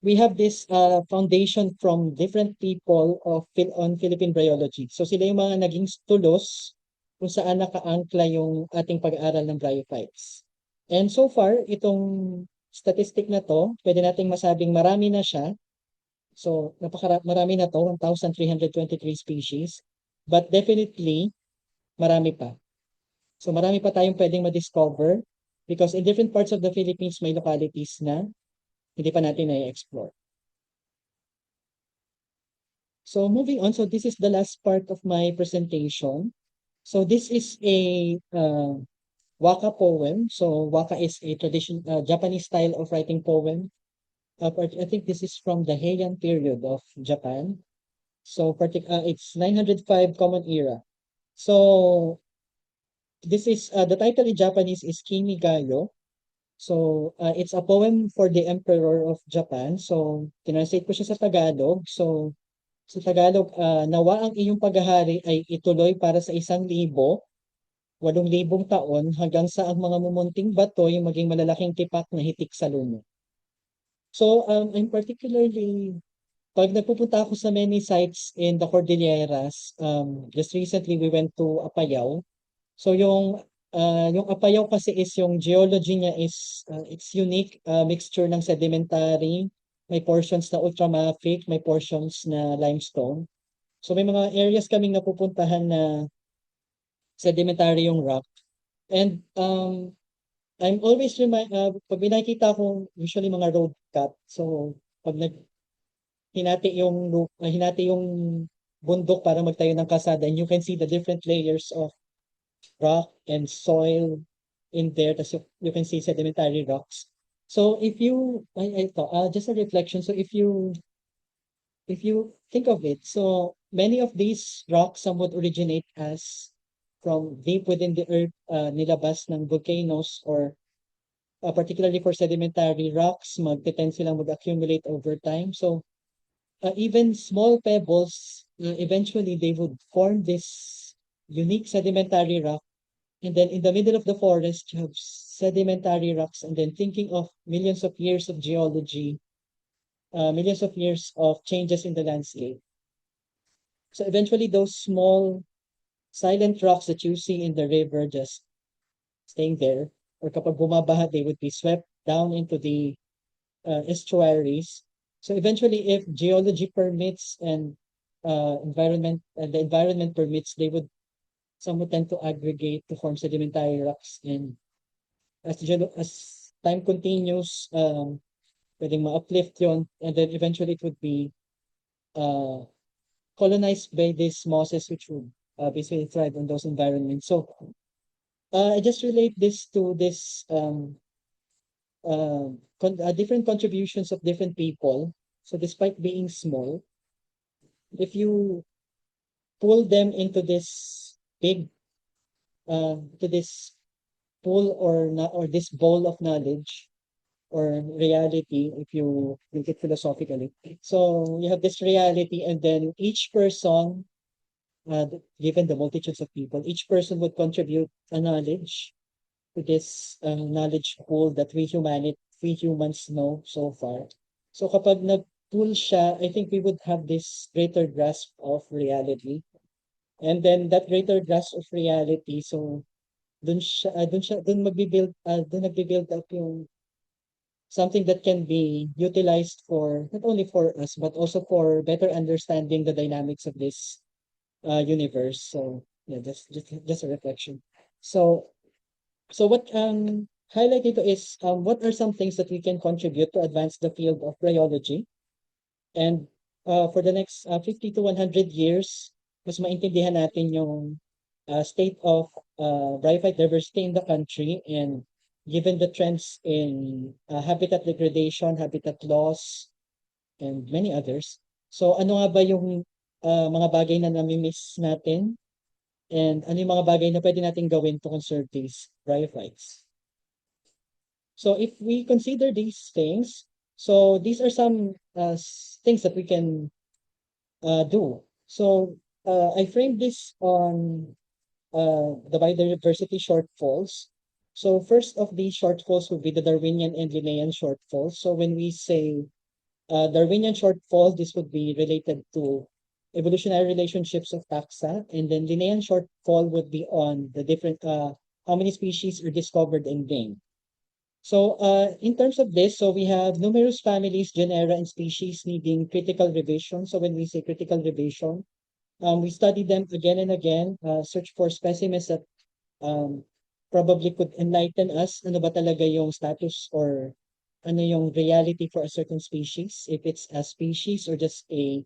we have this foundation from different people on Philippine bryology. So sila yung mga naging tulos kung saan nakaangkla yung ating pag-aaral ng bryophytes. And so far, itong statistic na to, pwede nating masabing marami na siya. So marami na to, 1,323 species. But definitely, marami pa. So marami pa tayong pwedeng ma-discover because in different parts of the Philippines, may localities na hindi pa natin na-explore. So moving on, so this is the last part of my presentation. So this is a waka poem. So waka is a Japanese style of writing poem. I think this is from the Heian period of Japan. So it's 905 Common Era. So this is the title in Japanese is Kimigayo. So it's a poem for the Emperor of Japan. So tinranslate ko siya sa Tagalog. So sa Tagalog, nawa ang iyong paghahari ay ituloy para sa 1,000, 8,000 taon hanggang sa ang mga mumunting batoy maging malalaking tipak na hitik sa lumo. So I'm particularly pag nagpupunta ako sa many sites in the Cordilleras, just recently we went to Apayao. So yung Apayao kasi is yung geology niya is it's unique mixture ng sedimentary, may portions na ultramafic, may portions na limestone. So may mga areas kaming napupuntahan na sedimentary yung rock. And I'm always pag may nakikita ko usually mga road cut. So pag hinati yung bundok para magtayo ng kalsada, and you can see the different layers of rock and soil in there. Tas you can see sedimentary rocks. So if you, ito, just a reflection. So if you think of it, so many of these rocks, some would originate as from deep within the earth, nilabas ng volcanoes or particularly for sedimentary rocks, magte-tend silang mag-accumulate over time. So even small pebbles, eventually they would form this unique sedimentary rock. And then in the middle of the forest, you have sedimentary rocks. And then thinking of millions of years of geology, millions of years of changes in the landscape. So eventually those small silent rocks that you see in the river just staying there, or kapag bumabaha, they would be swept down into the estuaries. So eventually, if geology permits and the environment permits, some would tend to aggregate to form sedimentary rocks. And as time continues, pwedeng ma-uplift yon, and then eventually it would be uh, colonized by these mosses, which would basically thrive in those environments. So I just relate this to this different contributions of different people. So despite being small, if you pull them into this big, to this pool or this bowl of knowledge or reality, if you think it philosophically. So you have this reality, and then each person, given the multitudes of people, each person would contribute a knowledge to this knowledge pool that we humans know so far. So kapag nag-pool siya, I think we would have this greater grasp of reality. And then that greater grasp of reality, so dun nagbi-build up yung something that can be utilized for not only for us but also for better understanding the dynamics of this universe. So yeah, just a reflection. So what highlight dito is what are some things that we can contribute to advance the field of rheology, and for the next 50 to 100 years, mas maintindihan natin yung state of bryophyte diversity in the country, and given the trends in habitat degradation, habitat loss, and many others. So ano nga ba yung mga bagay na nami-miss natin, and ano yung mga bagay na pwede natin gawin to conserve these bryophytes? So if we consider these things, so these are some things that we can do. So I framed this on the biodiversity shortfalls. So first of these shortfalls would be the Darwinian and Linnaean shortfalls. So when we say Darwinian shortfall, this would be related to evolutionary relationships of taxa, and then Linnaean shortfall would be on the different how many species are discovered and named. So in terms of this, so we have numerous families, genera, and species needing critical revision. So when we say critical revision, we study them again and again, search for specimens that um, probably could enlighten us. Ano ba talaga yung status or ano yung reality for a certain species? If it's a species or just a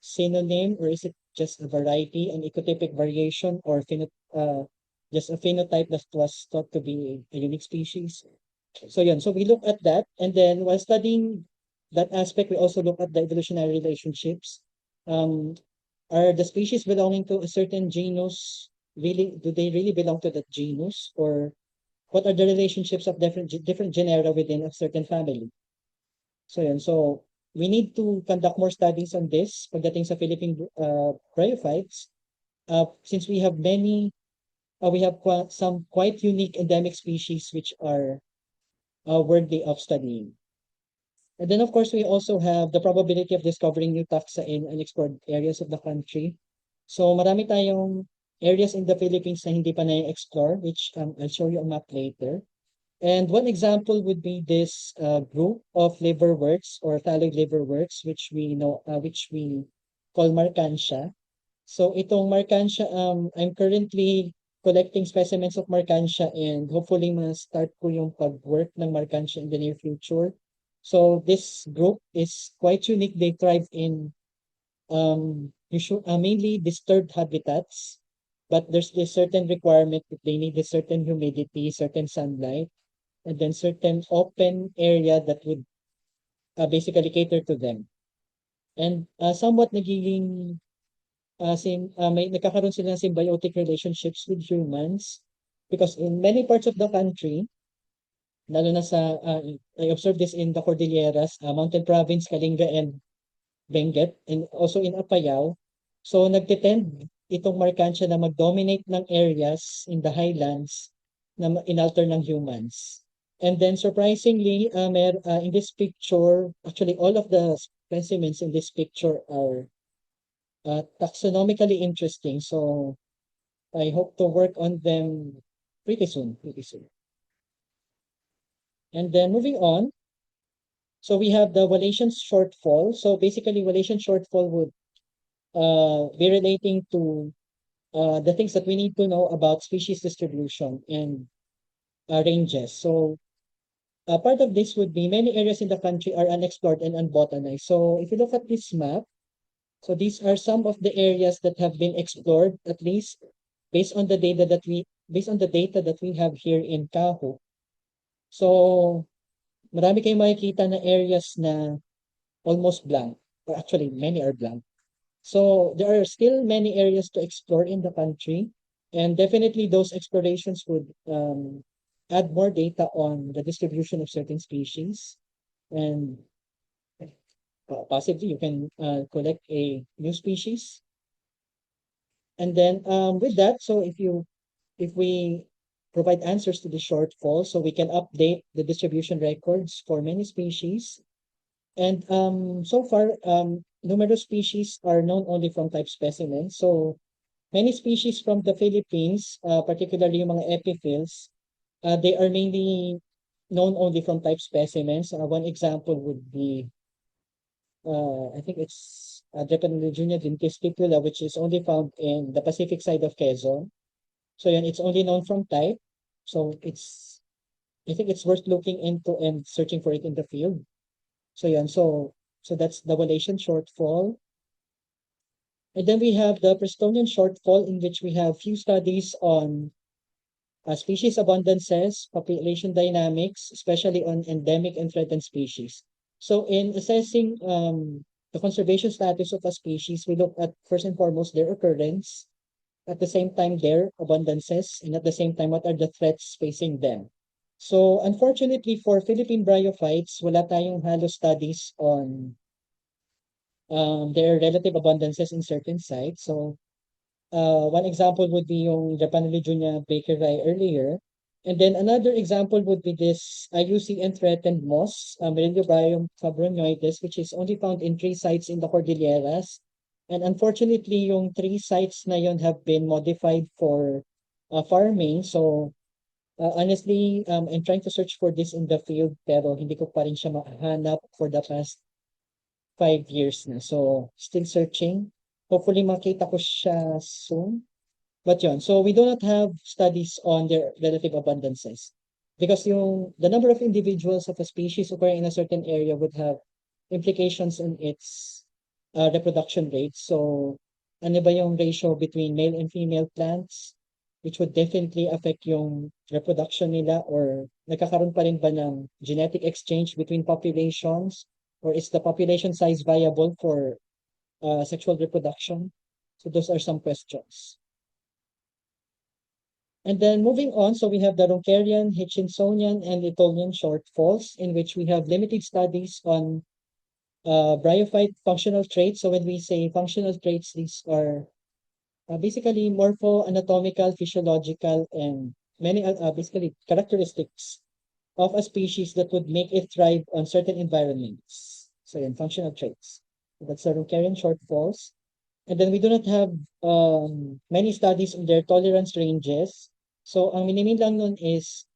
synonym, or is it just a variety, an ecotypic variation, or just a phenotype that was thought to be a unique species? So yun, so we look at that, and then while studying that aspect, we also look at the evolutionary relationships. Um, are the species belonging to a certain genus really, do they really belong to that genus, or what are the relationships of different genera within a certain family? So yun, so we need to conduct more studies on this pagdating sa Philippine bryophytes, since we have some quite unique endemic species which are worthy of studying. And then, of course, we also have the probability of discovering new taxa in unexplored areas of the country. So marami tayong areas in the Philippines na hindi pa na-explore, which I'll show you a map later. And one example would be this group of liverworts or thalloid liverworts, which we call Marcancia. So itong Marcancia, I'm currently collecting specimens of Marcancia and hopefully ma-start ko yung pag-work ng Marcancia in the near future. So this group is quite unique. They thrive in mainly disturbed habitats, but there's this certain requirement that they need a certain humidity, certain sunlight, and then certain open area that would basically cater to them. And somewhat nagiging may nagkakaroon sila ng symbiotic relationships with humans because in many parts of the country, lalo na sa, I observed this in the Cordilleras, Mountain Province, Kalinga, and Benguet, and also in Apayao. So nagtitend itong Marcancia na mag-dominate ng areas in the highlands na inalter ng humans. And then surprisingly, in this picture, actually all of the specimens in this picture are taxonomically interesting. So I hope to work on them pretty soon, pretty soon. And then moving on, so we have the Wallacean shortfall. So basically, Wallacean shortfall would be relating to the things that we need to know about species distribution and ranges. So part of this would be many areas in the country are unexplored and unbotanized. So if you look at this map, so these are some of the areas that have been explored, at least based on the data that we have here in Kaho. So marami kayong makikita na areas na almost blank, or actually many are blank. So there are still many areas to explore in the country, and definitely those explorations would add more data on the distribution of certain species, and possibly you can collect a new species. And then with that, so if we provide answers to the shortfall, so we can update the distribution records for many species. And so far, numerous species are known only from type specimens. So many species from the Philippines, particularly yung mga epiphytes, they are mainly known only from type specimens. One example would be, I think it's Drepaneleginia dentisticula, which is only found in the Pacific side of Quezon. So yun, it's only known from type. So I think it's worth looking into and searching for it in the field. So yun, so that's the Wallacean shortfall. And then we have the Prestonian shortfall, in which we have few studies on species abundances, population dynamics, especially on endemic and threatened species. So in assessing the conservation status of a species, we look at first and foremost their occurrence, at the same time their abundances, and at the same time what are the threats facing them. So unfortunately for Philippine bryophytes, wala tayong halos studies on their relative abundances in certain sites. So one example would be yung Japanilijunia bakeri earlier. And then another example would be this IUCN threatened moss, Meriliobrium fabronioides, which is only found in 3 sites in the Cordilleras. And unfortunately, yung 3 sites na yun have been modified for farming. So honestly, I'm trying to search for this in the field, pero hindi ko pa rin siya mahanap for the past 5 years na. So still searching. Hopefully makita ko siya soon. But yun, so we do not have studies on their relative abundances because the number of individuals of a species occurring in a certain area would have implications on its reproduction rate. So ano ba yung ratio between male and female plants, which would definitely affect yung reproduction nila, or nagkakaroon pa rin ba ng genetic exchange between populations, or is the population size viable for sexual reproduction? So those are some questions. And then moving on, so we have the Roncarian, Hitchinsonian, and Litolian shortfalls, in which we have limited studies on bryophyte functional traits. So when we say functional traits, these are basically morpho-anatomical, physiological, and many basically characteristics of a species that would make it thrive on certain environments. So yan, functional traits. That's the Rukarian shortfalls. And then we do not have many studies on their tolerance ranges. So ang minimin lang nun is,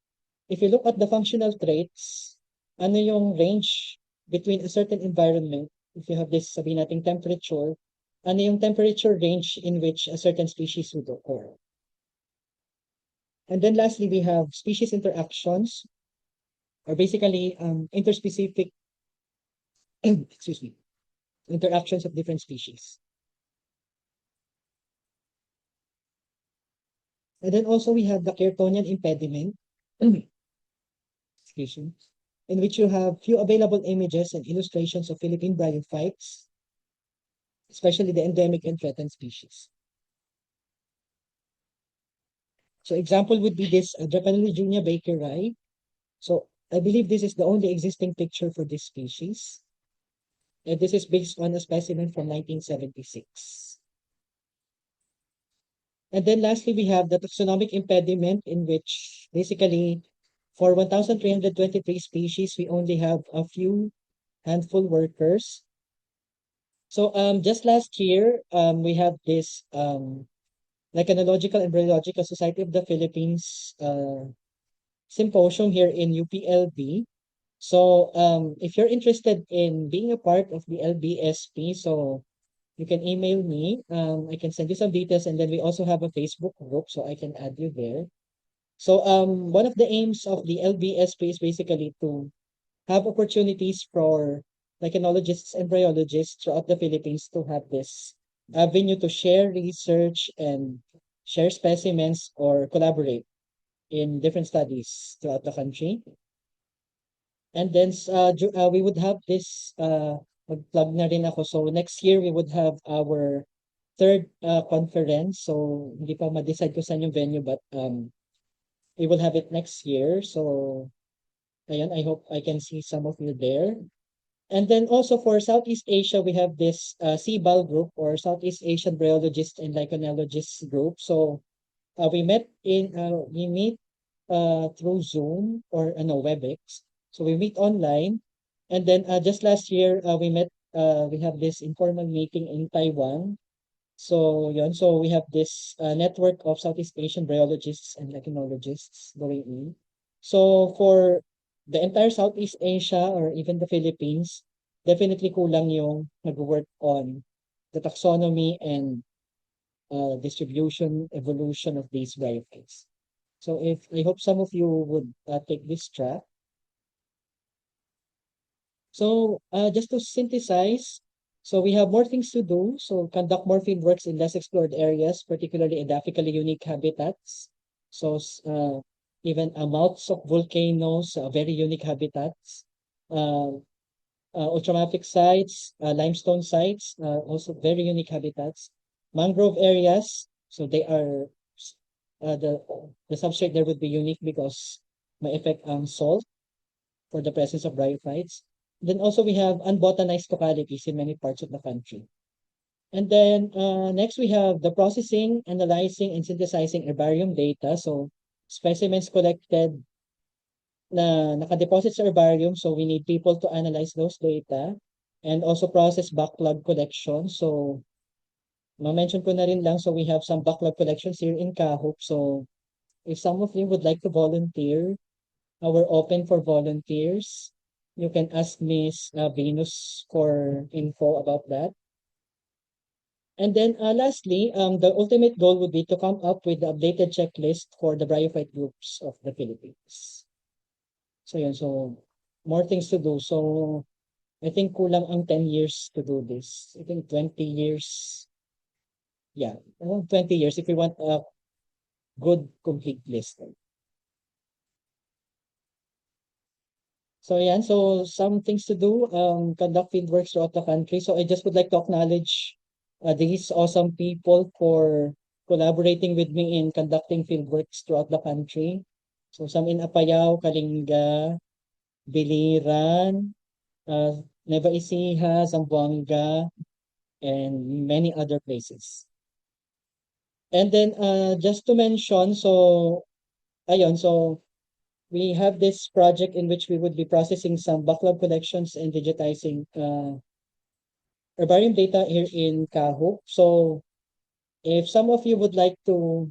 if you look at the functional traits, ano yung range between a certain environment, if you have this, sabihin nating temperature, ano yung temperature range in which a certain species would occur. And then lastly, we have species interactions, or basically interspecific excuse me, interactions of different species. And then also we have the Kirtonian impediment, excuse me, in which you have few available images and illustrations of Philippine bryophytes, especially the endemic and threatened species. So example would be this Draconeliojunia bakeri. So I believe this is the only existing picture for this species. And this is based on a specimen from 1976. And then lastly, we have the taxonomic impediment, in which basically for 1,323 species, we only have a few handful workers. So just last year, we have this Lichenological and Biological Society of the Philippines symposium here in UPLB. So if you're interested in being a part of the LBSP, so you can email me. I can send you some details, and then we also have a Facebook group, so I can add you there. So one of the aims of the LBSP is basically to have opportunities for lichenologists and biologists throughout the Philippines to have this avenue to share research and share specimens or collaborate in different studies throughout the country. And then we would have this, mag-plug na rin ako. So next year, we would have our third conference. So hindi pa ma-decide ko saan yung venue, but we will have it next year. So ayun, I hope I can see some of you there. And then also for Southeast Asia, we have this CBAL group, or Southeast Asian Bryologists and Lichenologists group. So we meet through Zoom or WebEx. So we meet online. And then just last year, we have this informal meeting in Taiwan. So yun, so we have this network of Southeast Asian bryologists and lichenologists going in. So for the entire Southeast Asia or even the Philippines, definitely kulang yung nag-work on the taxonomy and distribution, evolution of these bryophytes. So I hope some of you would take this track. So just to synthesize, so we have more things to do. So conduct more field works in less explored areas, particularly edaphically unique habitats. So even mouths of volcanoes, very unique habitats. Ultramafic sites, limestone sites, also very unique habitats. Mangrove areas, so they are the substrate there would be unique because may affect salt for the presence of bryophytes. Then also we have unbotanized localities in many parts of the country. And then next we have the processing, analyzing, and synthesizing herbarium data. So specimens collected na nakadeposit sa herbarium. So we need people to analyze those data and also process backlog collection. So ma-mention ko na rin lang. So we have some backlog collections here in Kahoop. So if some of you would like to volunteer, we're open for volunteers. You can ask Miss Venus for info about that. And then lastly, the ultimate goal would be to come up with the updated checklist for the bryophyte groups of the Philippines. So yun, so more things to do. So I think kulang ang 10 years to do this. I think 20 years. Yeah, around 20 years if we want a good complete list. So yan, so some things to do, conduct field works throughout the country. So I just would like to acknowledge these awesome people for collaborating with me in conducting field works throughout the country. So some in Apayao, Kalinga, Biliran, Nueva Ecija, Zamboanga, and many other places. And then just to mention, so ayun, so we have this project in which we would be processing some backlog collections and digitizing herbarium data here in Kahoot. So if some of you would like to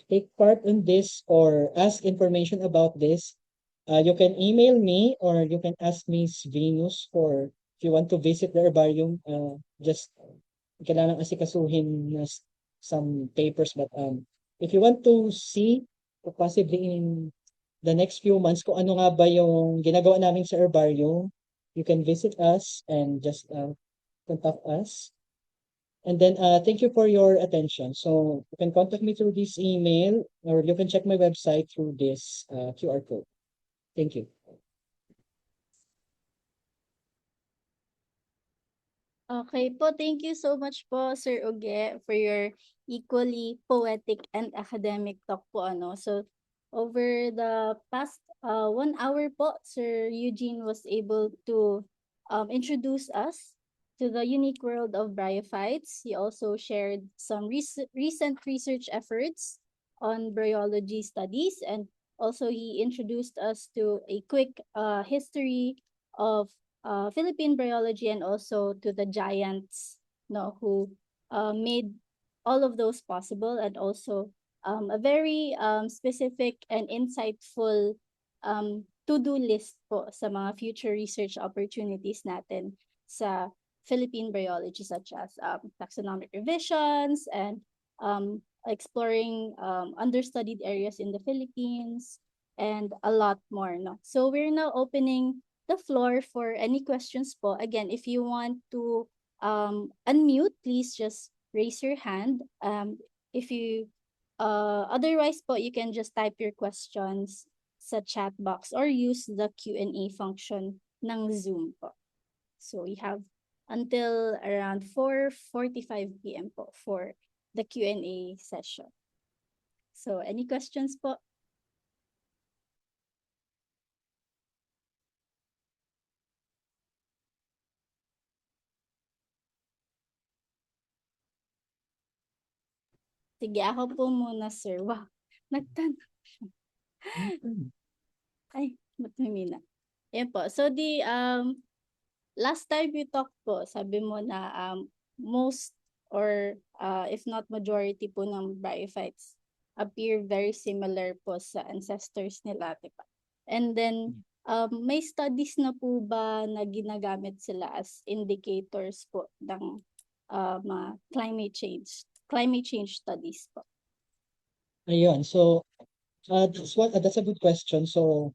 take part in this or ask information about this, you can email me or you can ask Miss Venus for if you want to visit the herbarium. Just kailangan asikasuhin na some papers, but if you want to see possibly in the next few months kung ano nga ba yung ginagawa namin sa herbarium, you can visit us and just contact us. And then thank you for your attention. So you can contact me through this email or you can check my website through this QR code. Thank you. Okay po, thank you so much po, Sir Uge, for your equally poetic and academic talk po, ano. So, over the past 1 hour po, Sir Eugene was able to introduce us to the unique world of bryophytes. He also shared some recent research efforts on bryology studies, and also he introduced us to a quick history of Philippine biology, and also to the giants, no, who made all of those possible, and also a very specific and insightful to-do list po sa mga future research opportunities natin sa Philippine biology, such as taxonomic revisions and exploring understudied areas in the Philippines, and a lot more. No? So we're now opening the floor for any questions po. Again, if you want to unmute, please just raise your hand. If you otherwise po, you can just type your questions sa chat box or use the Q&A function ng Zoom po. So we have until around 4:45 p.m. po for the Q&A session. So any questions po? Sige, ako po muna, sir. Wow, nagtan... Ay, ba't humina? Ayan po. So, last time we talked po, sabi mo na most or if not majority po ng bryophytes appear very similar po sa ancestors nila, diba? And then, may studies na po ba na ginagamit sila as indicators po ng climate change studies po? Ayun. So that's a good question. So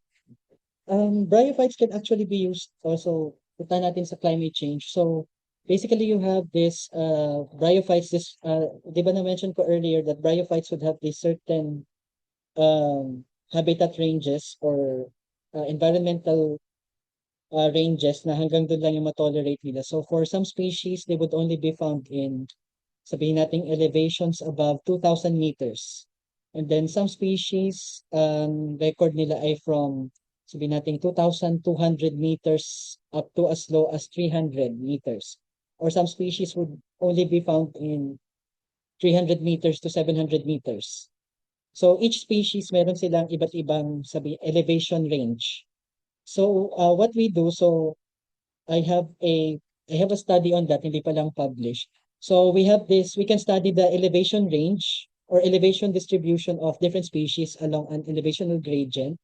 bryophytes can actually be used also punta natin sa climate change. So basically you have this bryophytes, this di ba na-mention ko earlier that bryophytes would have this certain habitat ranges or environmental ranges na hanggang doon lang yung matolerate nila. So for some species, they would only be found in, sabihin natin, elevations above 2,000 meters. And then some species, record nila ay from, sabihin natin, 2,200 meters up to as low as 300 meters. Or some species would only be found in 300 meters to 700 meters. So each species, meron silang iba't ibang elevation range. So what we do, so I have a I have a study on that, hindi pa lang published. So we have this, we can study the elevation range or elevation distribution of different species along an elevational gradient.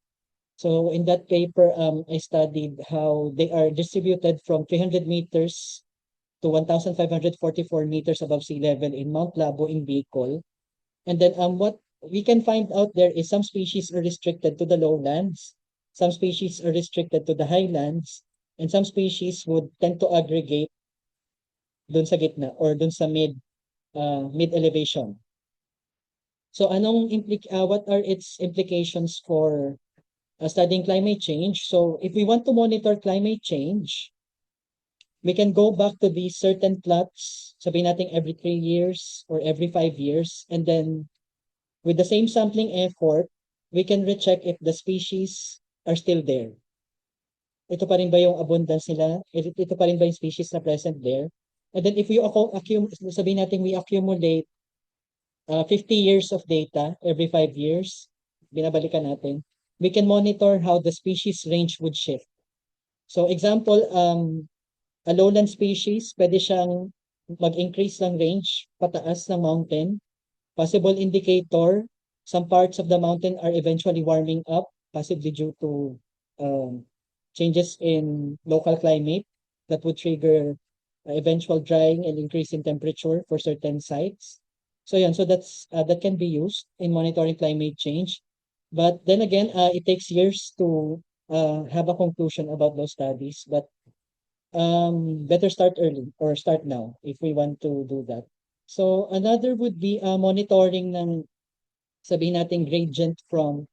So in that paper, I studied how they are distributed from 300 meters to 1,544 meters above sea level in Mount Labo in Bicol. And then what we can find out there is some species are restricted to the lowlands, some species are restricted to the highlands, and some species would tend to aggregate dun sa gitna or dun sa mid elevation. So what are its implications for studying climate change? So if we want to monitor climate change, we can go back to these certain plots, sabihin natin every 3 years or every 5 years, and then with the same sampling effort, we can recheck if the species are still there. Ito pa rin ba yung abundance nila? Ito pa rin ba yung species na present there? And then if we sabihin natin we accumulate 50 years of data every 5 years, binabalikan natin. we can monitor how the species range would shift. So example, a lowland species, pwede siyang mag-increase ng range pataas ng mountain. Possible indicator, some parts of the mountain are eventually warming up, possibly due to changes in local climate that would trigger eventual drying and increase in temperature for certain sites. So yan, so that can be used in monitoring climate change. But then again, it takes years to have a conclusion about those studies. But better start early or start now if we want to do that. So another would be monitoring ng sabihin nating gradient from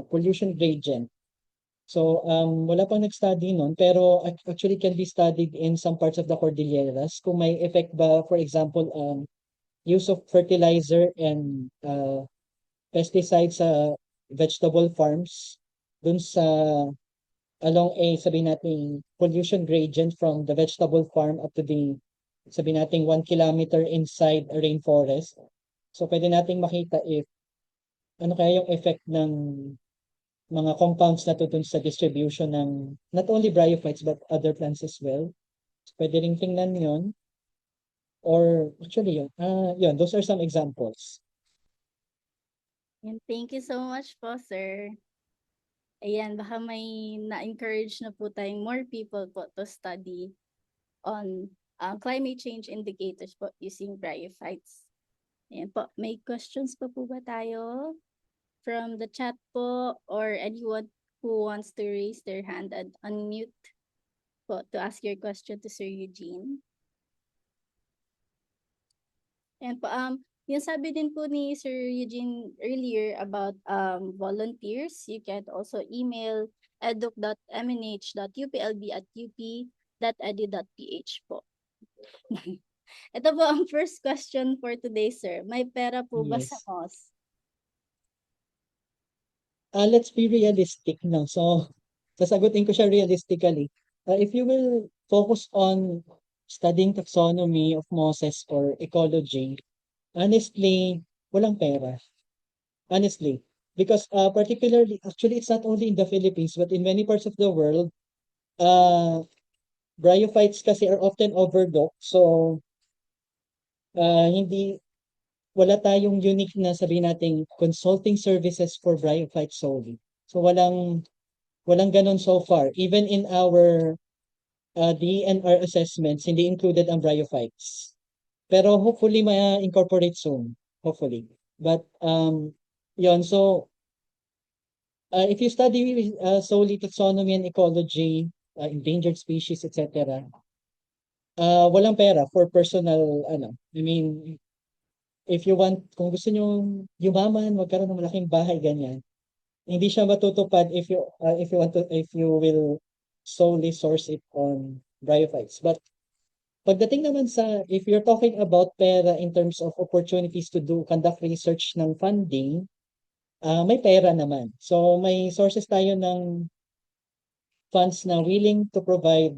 pollution gradient. So wala pang nag-study nun pero actually can be studied in some parts of the Cordilleras kung may effect ba, for example, use of fertilizer and pesticides sa vegetable farms dun sa along a sabihin nating pollution gradient from the vegetable farm up to the sabihin nating 1 kilometer inside a rainforest. So pwede nating makita if ano kaya yung effect ng mga compounds na to dun sa distribution ng not only bryophytes but other plants as well. So, pwede ring tingnan yun. Or actually yun. Yun, those are some examples. And thank you so much po, sir. Ayan, baka may na-encourage na po tayong more people po to study on climate change indicators po using bryophytes. Ayan po, may questions pa po ba tayo from the chat po or anyone who wants to raise their hand and unmute po to ask your question to Sir Eugene? Ayan po, yung sabi din po ni Sir Eugene earlier about volunteers, you can also email eduk.mnh.uplb@up.edu.ph po. Ito po ang first question for today, sir. May pera po ba sa Yes. MOS? Let's be realistic now. So, sasagutin ko siya realistically. If you will focus on studying taxonomy of mosses or ecology, honestly, walang pera. Honestly. Because particularly, actually, it's not only in the Philippines, but in many parts of the world, uh, bryophytes kasi are often overlooked. So, hindi, wala tayong unique na sabihin nating consulting services for bryophytes solely. So, walang ganun so far. Even in our DNR assessments, hindi included ang bryophytes. Pero hopefully ma-incorporate soon. Hopefully. But, yun. So, if you study solely taxonomy and ecology, endangered species, etc., walang pera for personal, I mean, if you want, kung gusto nyo yumaman, magkaroon ng malaking bahay, ganyan, hindi siya matutupad if you will solely source it on bryophytes. But pagdating naman sa, if you're talking about pera in terms of opportunities to conduct research ng funding, may pera naman. So may sources tayo ng funds na willing to provide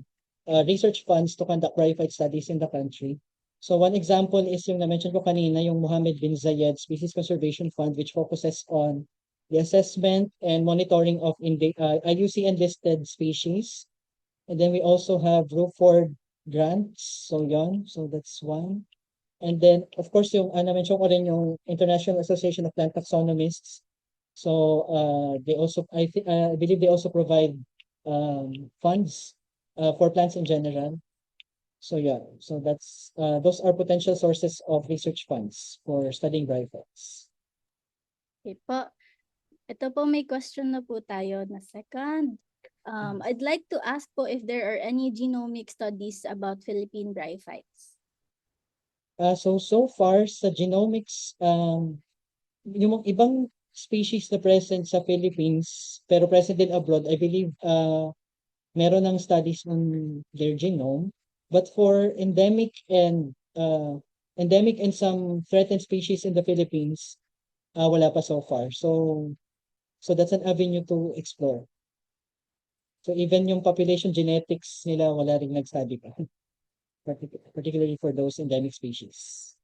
research funds to conduct bryophyte studies in the country. So one example is yung na-mention ko kanina, yung Mohammed bin Zayed Species Conservation Fund, which focuses on the assessment and monitoring of IUCN listed species. And then we also have Ruford grants. So yun, so that's one. And then, of course, yung na-mention ko rin yung International Association of Plant Taxonomists. So they also, I believe they also provide funds for plants in general. So yeah, so that's those are potential sources of research funds for studying bryophytes. Okay po. Ito po may question na po tayo na second. I'd like to ask po if there are any genomic studies about Philippine bryophytes. So far sa genomics, yung ibang species na present sa Philippines pero present din abroad, I believe meron ng studies on their genome. But for endemic and some threatened species in the Philippines, wala pa so far. So that's an avenue to explore. So even yung population genetics nila, wala ring nag-study pa. Particularly for those endemic species.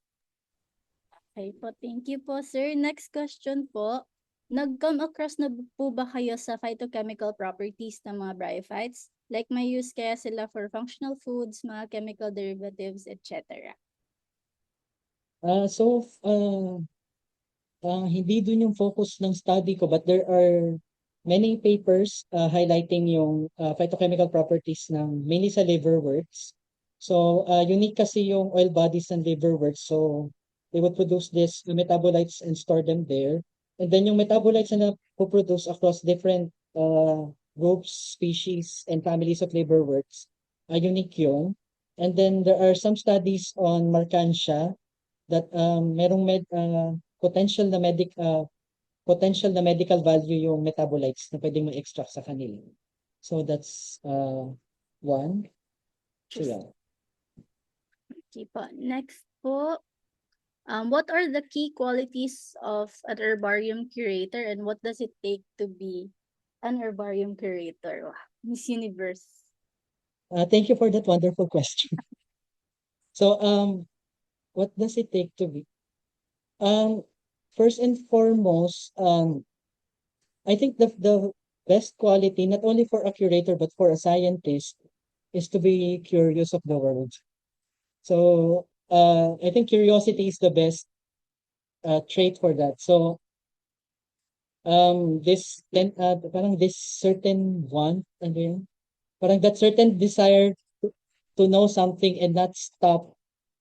Okay po, thank you po, sir. Next question po. Nag-come across na po ba kayo sa phytochemical properties ng mga bryophytes? Like may use kaya sila for functional foods, mga chemical derivatives, etc. So, hindi dun yung focus ng study ko, but there are many papers highlighting yung phytochemical properties ng mainly sa liverworts. So, unique kasi yung oil bodies ng liverworts. So, they would produce these metabolites and store them there. And then yung metabolites na produce across different groups, species, and families of liverworts, unique yun. And then there are some studies on Marcancia that merong potential na medical value yung metabolites na pwedeng ma-extract sa kanila. So that's one. So Just, yeah. okay po. Next po, what are the key qualities of an herbarium curator and what does it take to be an herbarium curator? Wow, Miss Universe. Thank you for that wonderful question. So what does it take to be? First and foremost, I think the best quality not only for a curator but for a scientist is to be curious of the world. So I think curiosity is the best trait for that. So parang this certain want, ano yun? Parang that certain desire to know something and not stop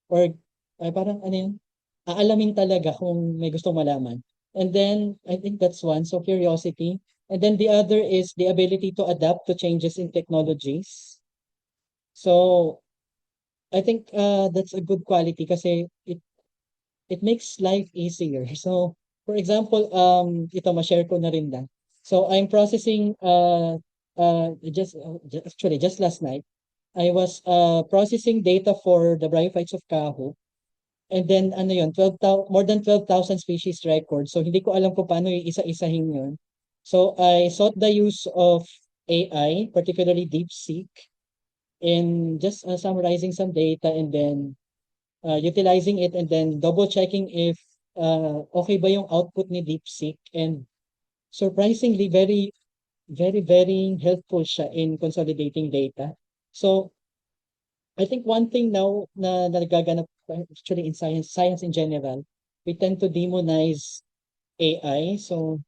or parang ano yun? Aalamin talaga kung may gustong malaman. And then I think that's one. So curiosity. And then the other is the ability to adapt to changes in technologies. So I think that's a good quality kasi it makes life easier. So, for example, ito ma-share ko na rin lang. So, I'm processing actually just last night, I was processing data for the bryophytes of Kaho. And then ano yun, more than 12,000 species record. So, hindi ko alam kung paano isa-isahin yun. So, I sought the use of AI, particularly DeepSeek, in just summarizing some data and then utilizing it and then double checking if okay ba yung output ni DeepSeek, and surprisingly very helpful siya in consolidating data. So I think one thing now na nagaganap actually in science in general, we tend to demonize AI, so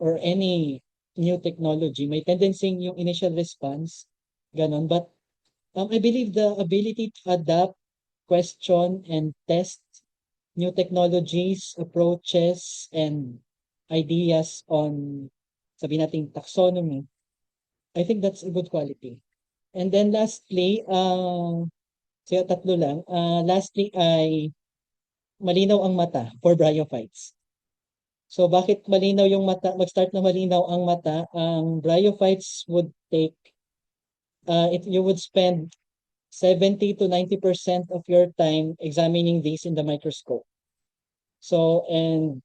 or any new technology, may tendency yung initial response ganon, but I believe the ability to adapt, question, and test new technologies, approaches, and ideas on, sabi nating taxonomy, I think that's a good quality. And then lastly, so tatlo lang. Lastly ay malinaw ang mata for bryophytes. So bakit malinaw yung mata? Mag-start na malinaw ang mata. Ang bryophytes would take, if you would spend 70 to 90% of your time examining these in the microscope. So, and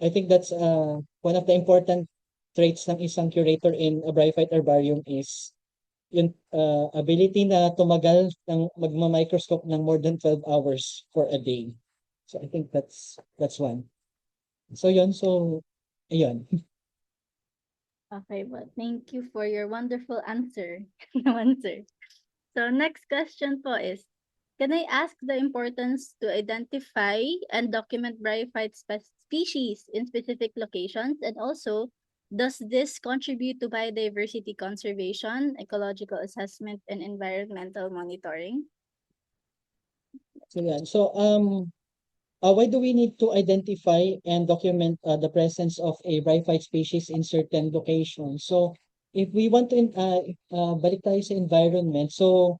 I think that's one of the important traits ng isang curator in a bryophyte herbarium is yung ability na tumagal ng magma-microscope ng more than 12 hours for a day. So I think that's one. So yun, so ayun. Okay, well, thank you for your wonderful answer. answer. So next question po is, can I ask the importance to identify and document bryophyte species in specific locations? And also, does this contribute to biodiversity conservation, ecological assessment, and environmental monitoring? So yan. So why do we need to identify and document the presence of a bryophyte species in certain locations? So if we want to balik tayo sa environment, so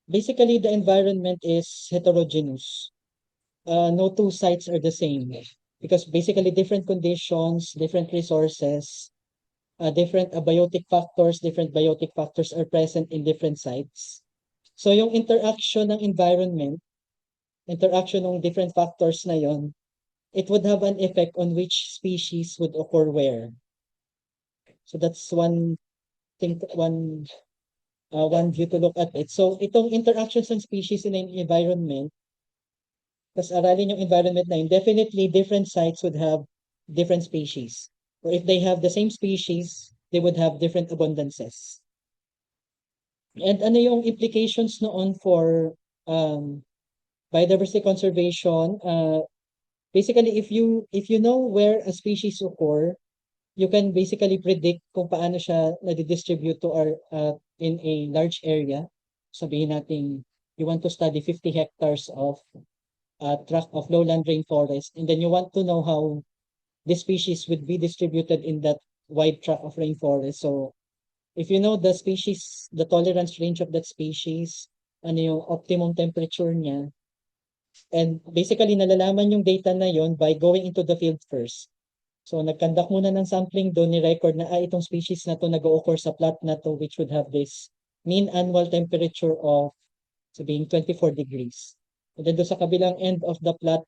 basically the environment is heterogeneous. No two sites are the same because basically different conditions, different resources, different biotic factors are present in different sites. So yung interaction ng environment, interaction ng different factors na yon, it would have an effect on which species would occur where. So that's one thing, one view to look at it. So itong interactions ng species in an environment, tas aralin yung environment na yun, definitely different sites would have different species. or if they have the same species, they would have different abundances. And ano yung implications noon for um, biodiversity conservation? Basically, if you know where a species occur, you can basically predict kung paano siya nadidistribute to our in a large area. Sabihin natin you want to study 50 hectares of tract of lowland rainforest, and then you want to know how this species would be distributed in that wide tract of rainforest. So if you know the species, the tolerance range of that species, ano yung optimum temperature niya, and basically nalalaman yung data na yon by going into the field first. So nag-conduct muna ng sampling doon, ni-record na itong species na to nag-o-occur sa plot na to which would have this mean annual temperature of sabihin 24 degrees. And then doon sa kabilang end of the plot,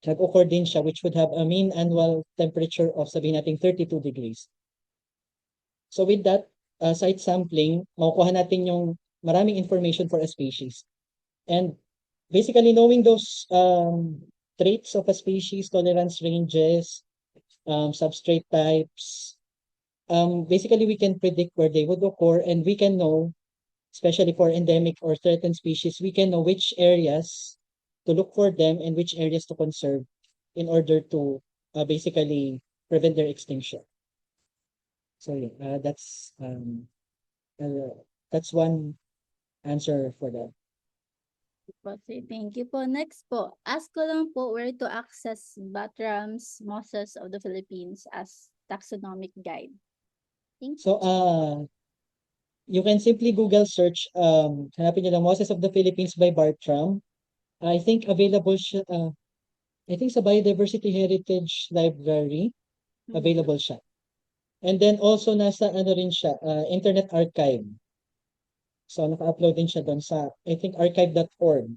nag-occur din siya which would have a mean annual temperature of sabihin natin 32 degrees. So with that site sampling, makukuha natin yung maraming information for a species. And basically knowing those traits of a species, tolerance ranges, substrate types, basically we can predict where they would occur, and we can know, especially for endemic or threatened species, we can know which areas to look for them and which areas to conserve in order to basically prevent their extinction. So yeah, that's one answer for that. Po, sir. Thank you po. Next po, ask ko lang po where to access Batram's Mosses of the Philippines as taxonomic guide. Thank you. So you can simply Google search, hanapin nyo lang Mosses of the Philippines by Bartram. I think available siya, I think sa Biodiversity Heritage Library, available siya. And then also nasa ano rin siya, Internet Archive. So naka-upload din siya doon sa, I think, archive.org.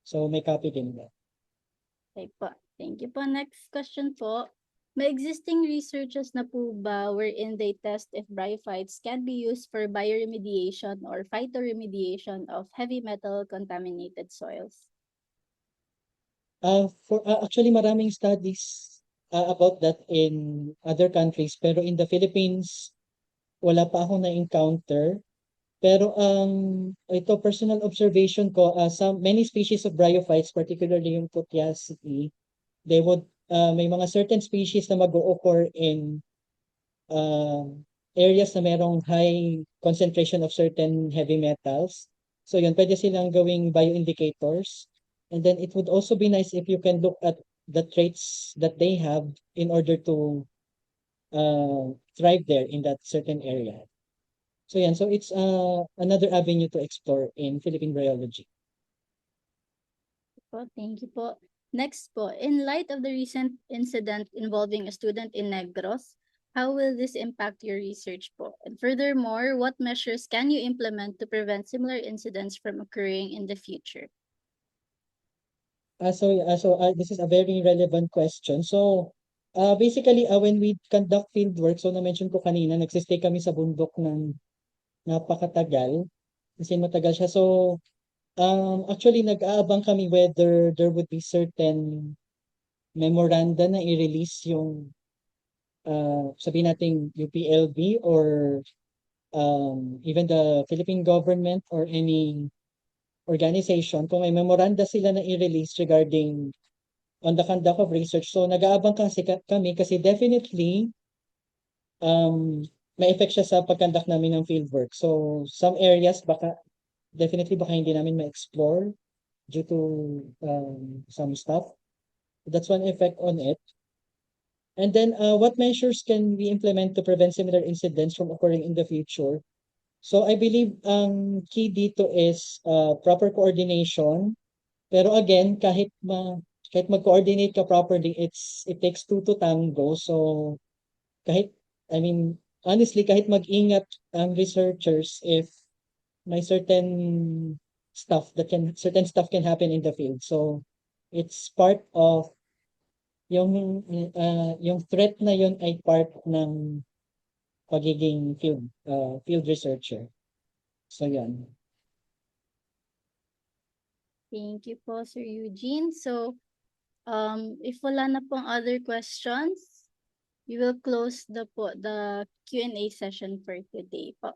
So may copy din ba? Okay po. Thank you po. Next question po. May existing researches na po ba wherein they test if bryophytes can be used for bioremediation or phytoremediation of heavy metal contaminated soils? Actually maraming studies about that in other countries, pero in the Philippines, wala pa akong na-encounter. Pero ito personal observation ko, many species of bryophytes, particularly yung Puthiaceae, they would may mga certain species na mag-occur in areas na merong high concentration of certain heavy metals. So yun, pwede silang gawing bioindicators. And then it would also be nice if you can look at the traits that they have in order to thrive there in that certain area. So yan, so it's another avenue to explore in Philippine biology. Po, thank you po. Next po, in light of the recent incident involving a student in Negros, how will this impact your research po? And furthermore, what measures can you implement to prevent similar incidents from occurring in the future? This is a very relevant question. So basically, when we conduct field work, so na-mention ko kanina, nagsistay kami sa bundok ng napakatagal. Kasi matagal siya. So actually, nag-aabang kami whether there would be certain memoranda na i-release yung sabihin natin UPLB or even the Philippine government or any organization, kung may memoranda sila na i-release regarding on the conduct of research. So nag-aabang kami kasi definitely may effect siya sa pag-conduct namin ng fieldwork. So some areas definitely baka hindi namin ma-explore due to some stuff. That's one effect on it. And then what measures can we implement to prevent similar incidents from occurring in the future? So I believe key dito is proper coordination. Pero again, kahit mag-coordinate ka properly, it takes two to tango. So honestly, kahit mag-ingat ang researchers if may certain stuff can happen in the field. So it's part of yung threat na yun ay part ng pagiging field researcher. So yan. Thank you po, Sir Eugene. So, if wala na pong other questions, we will close the Q&A session for today po.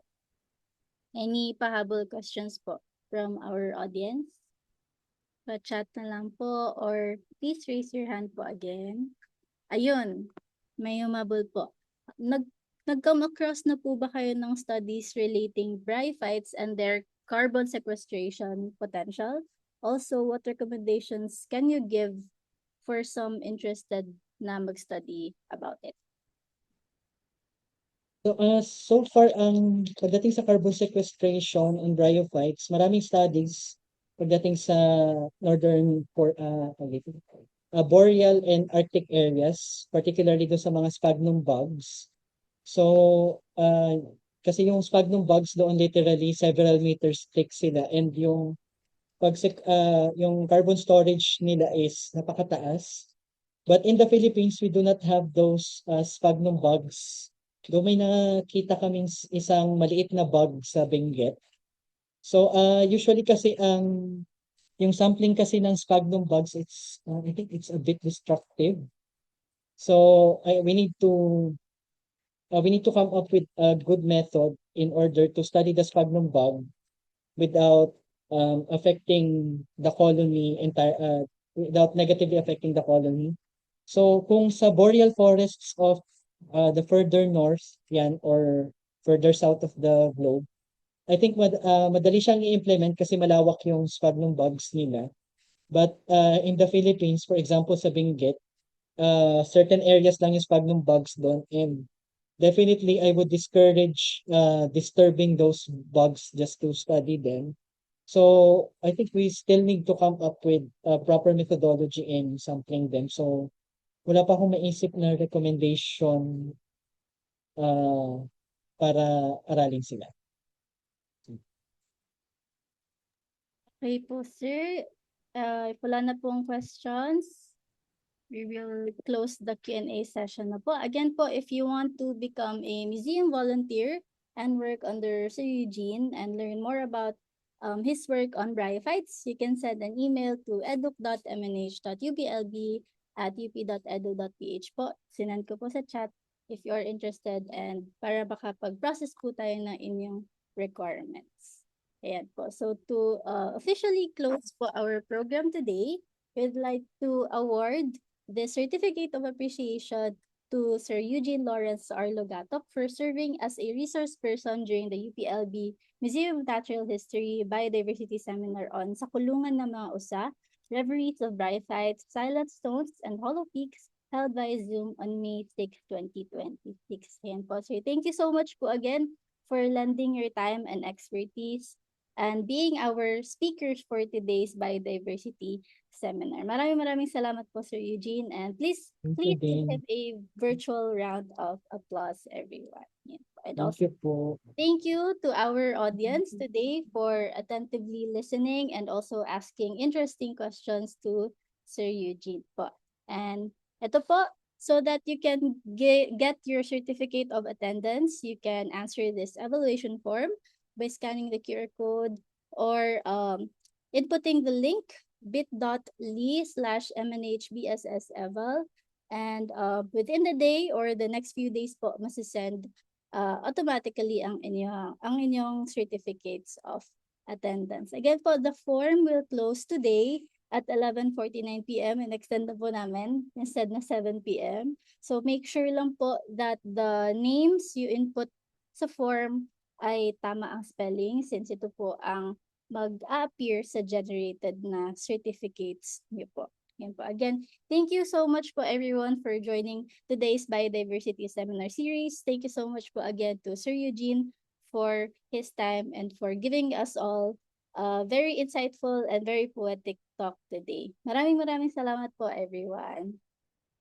Any pahabol questions po from our audience? Pa-chat na lang po or please raise your hand po again. Ayun, may humabol po. Nag-come across na po ba kayo ng studies relating bryophytes and their carbon sequestration potential? Also, what recommendations can you give for some interested na mag-study about it? So far, pagdating sa carbon sequestration and bryophytes, maraming studies pagdating sa northern boreal and Arctic areas, particularly doon sa mga sphagnum bugs. So, kasi yung sphagnum bugs doon literally several meters thick sila and yung carbon storage nila is napakataas. But in the Philippines, we do not have those sphagnum bugs. Though may nakita kaming isang maliit na bug sa Benguet. So, usually kasi yung sampling kasi ng sphagnum bugs, I think it's a bit destructive. So, we need to come up with a good method in order to study the sphagnum bug without affecting the colony without negatively affecting the colony. So kung sa boreal forests of the further north yan or further south of the globe, I think madali siyang i-implement kasi malawak yung sphagnum bugs nila. But in the Philippines, for example sa Benguet, certain areas lang yung sphagnum bugs doon and definitely I would discourage disturbing those bugs just to study them. So I think we still need to come up with a proper methodology in sampling them. So wala pa akong maisip na recommendation para aralin sila. Okay po, sir. If wala na pong questions, we will close the Q&A session na po. Again po, if you want to become a museum volunteer and work under Sir Eugene and learn more about his work on bryophytes, you can send an email to educ.mnh.uplb@up.edu.ph po. Sinend ko po sa chat if you are interested and para makapag-process po tayo ng inyong requirements. Ayan po. So to officially close po our program today, we'd like to award the Certificate of Appreciation to Sir Eugene Lawrence Arlogatok for serving as a resource person during the UPLB Museum of Natural History Biodiversity Seminar on Sa Kulungan ng Mga Usa, Reveries of Bryophytes, Silent Stones, and Hollow Peaks held by Zoom on May 6, 2026. Ayan po. So thank you so much po again for lending your time and expertise and being our speakers for today's biodiversity seminar. Maraming salamat po, Sir Eugene. And please give him a virtual round of applause, everyone. Yeah. And Thank also, you po. thank you to our audience today for attentively listening and also asking interesting questions to Sir Eugene po. And ito po, so that you can get your certificate of attendance, you can answer this evaluation form by scanning the QR code or inputting the link bit.ly/mnhbsseval and within the day or the next few days po masisend automatically ang inyong certificates of attendance. Again po, the form will close today at 11:49 p.m. and extend na po namin instead na 7 p.m. So make sure lang po that the names you input sa form ay tama ang spelling since ito po ang mag-appear sa generated na certificates niyo po. Yan po. Again, thank you so much po everyone for joining today's Biodiversity Seminar Series. Thank you so much po again to Sir Eugene for his time and for giving us all a very insightful and very poetic talk today. Maraming salamat po everyone.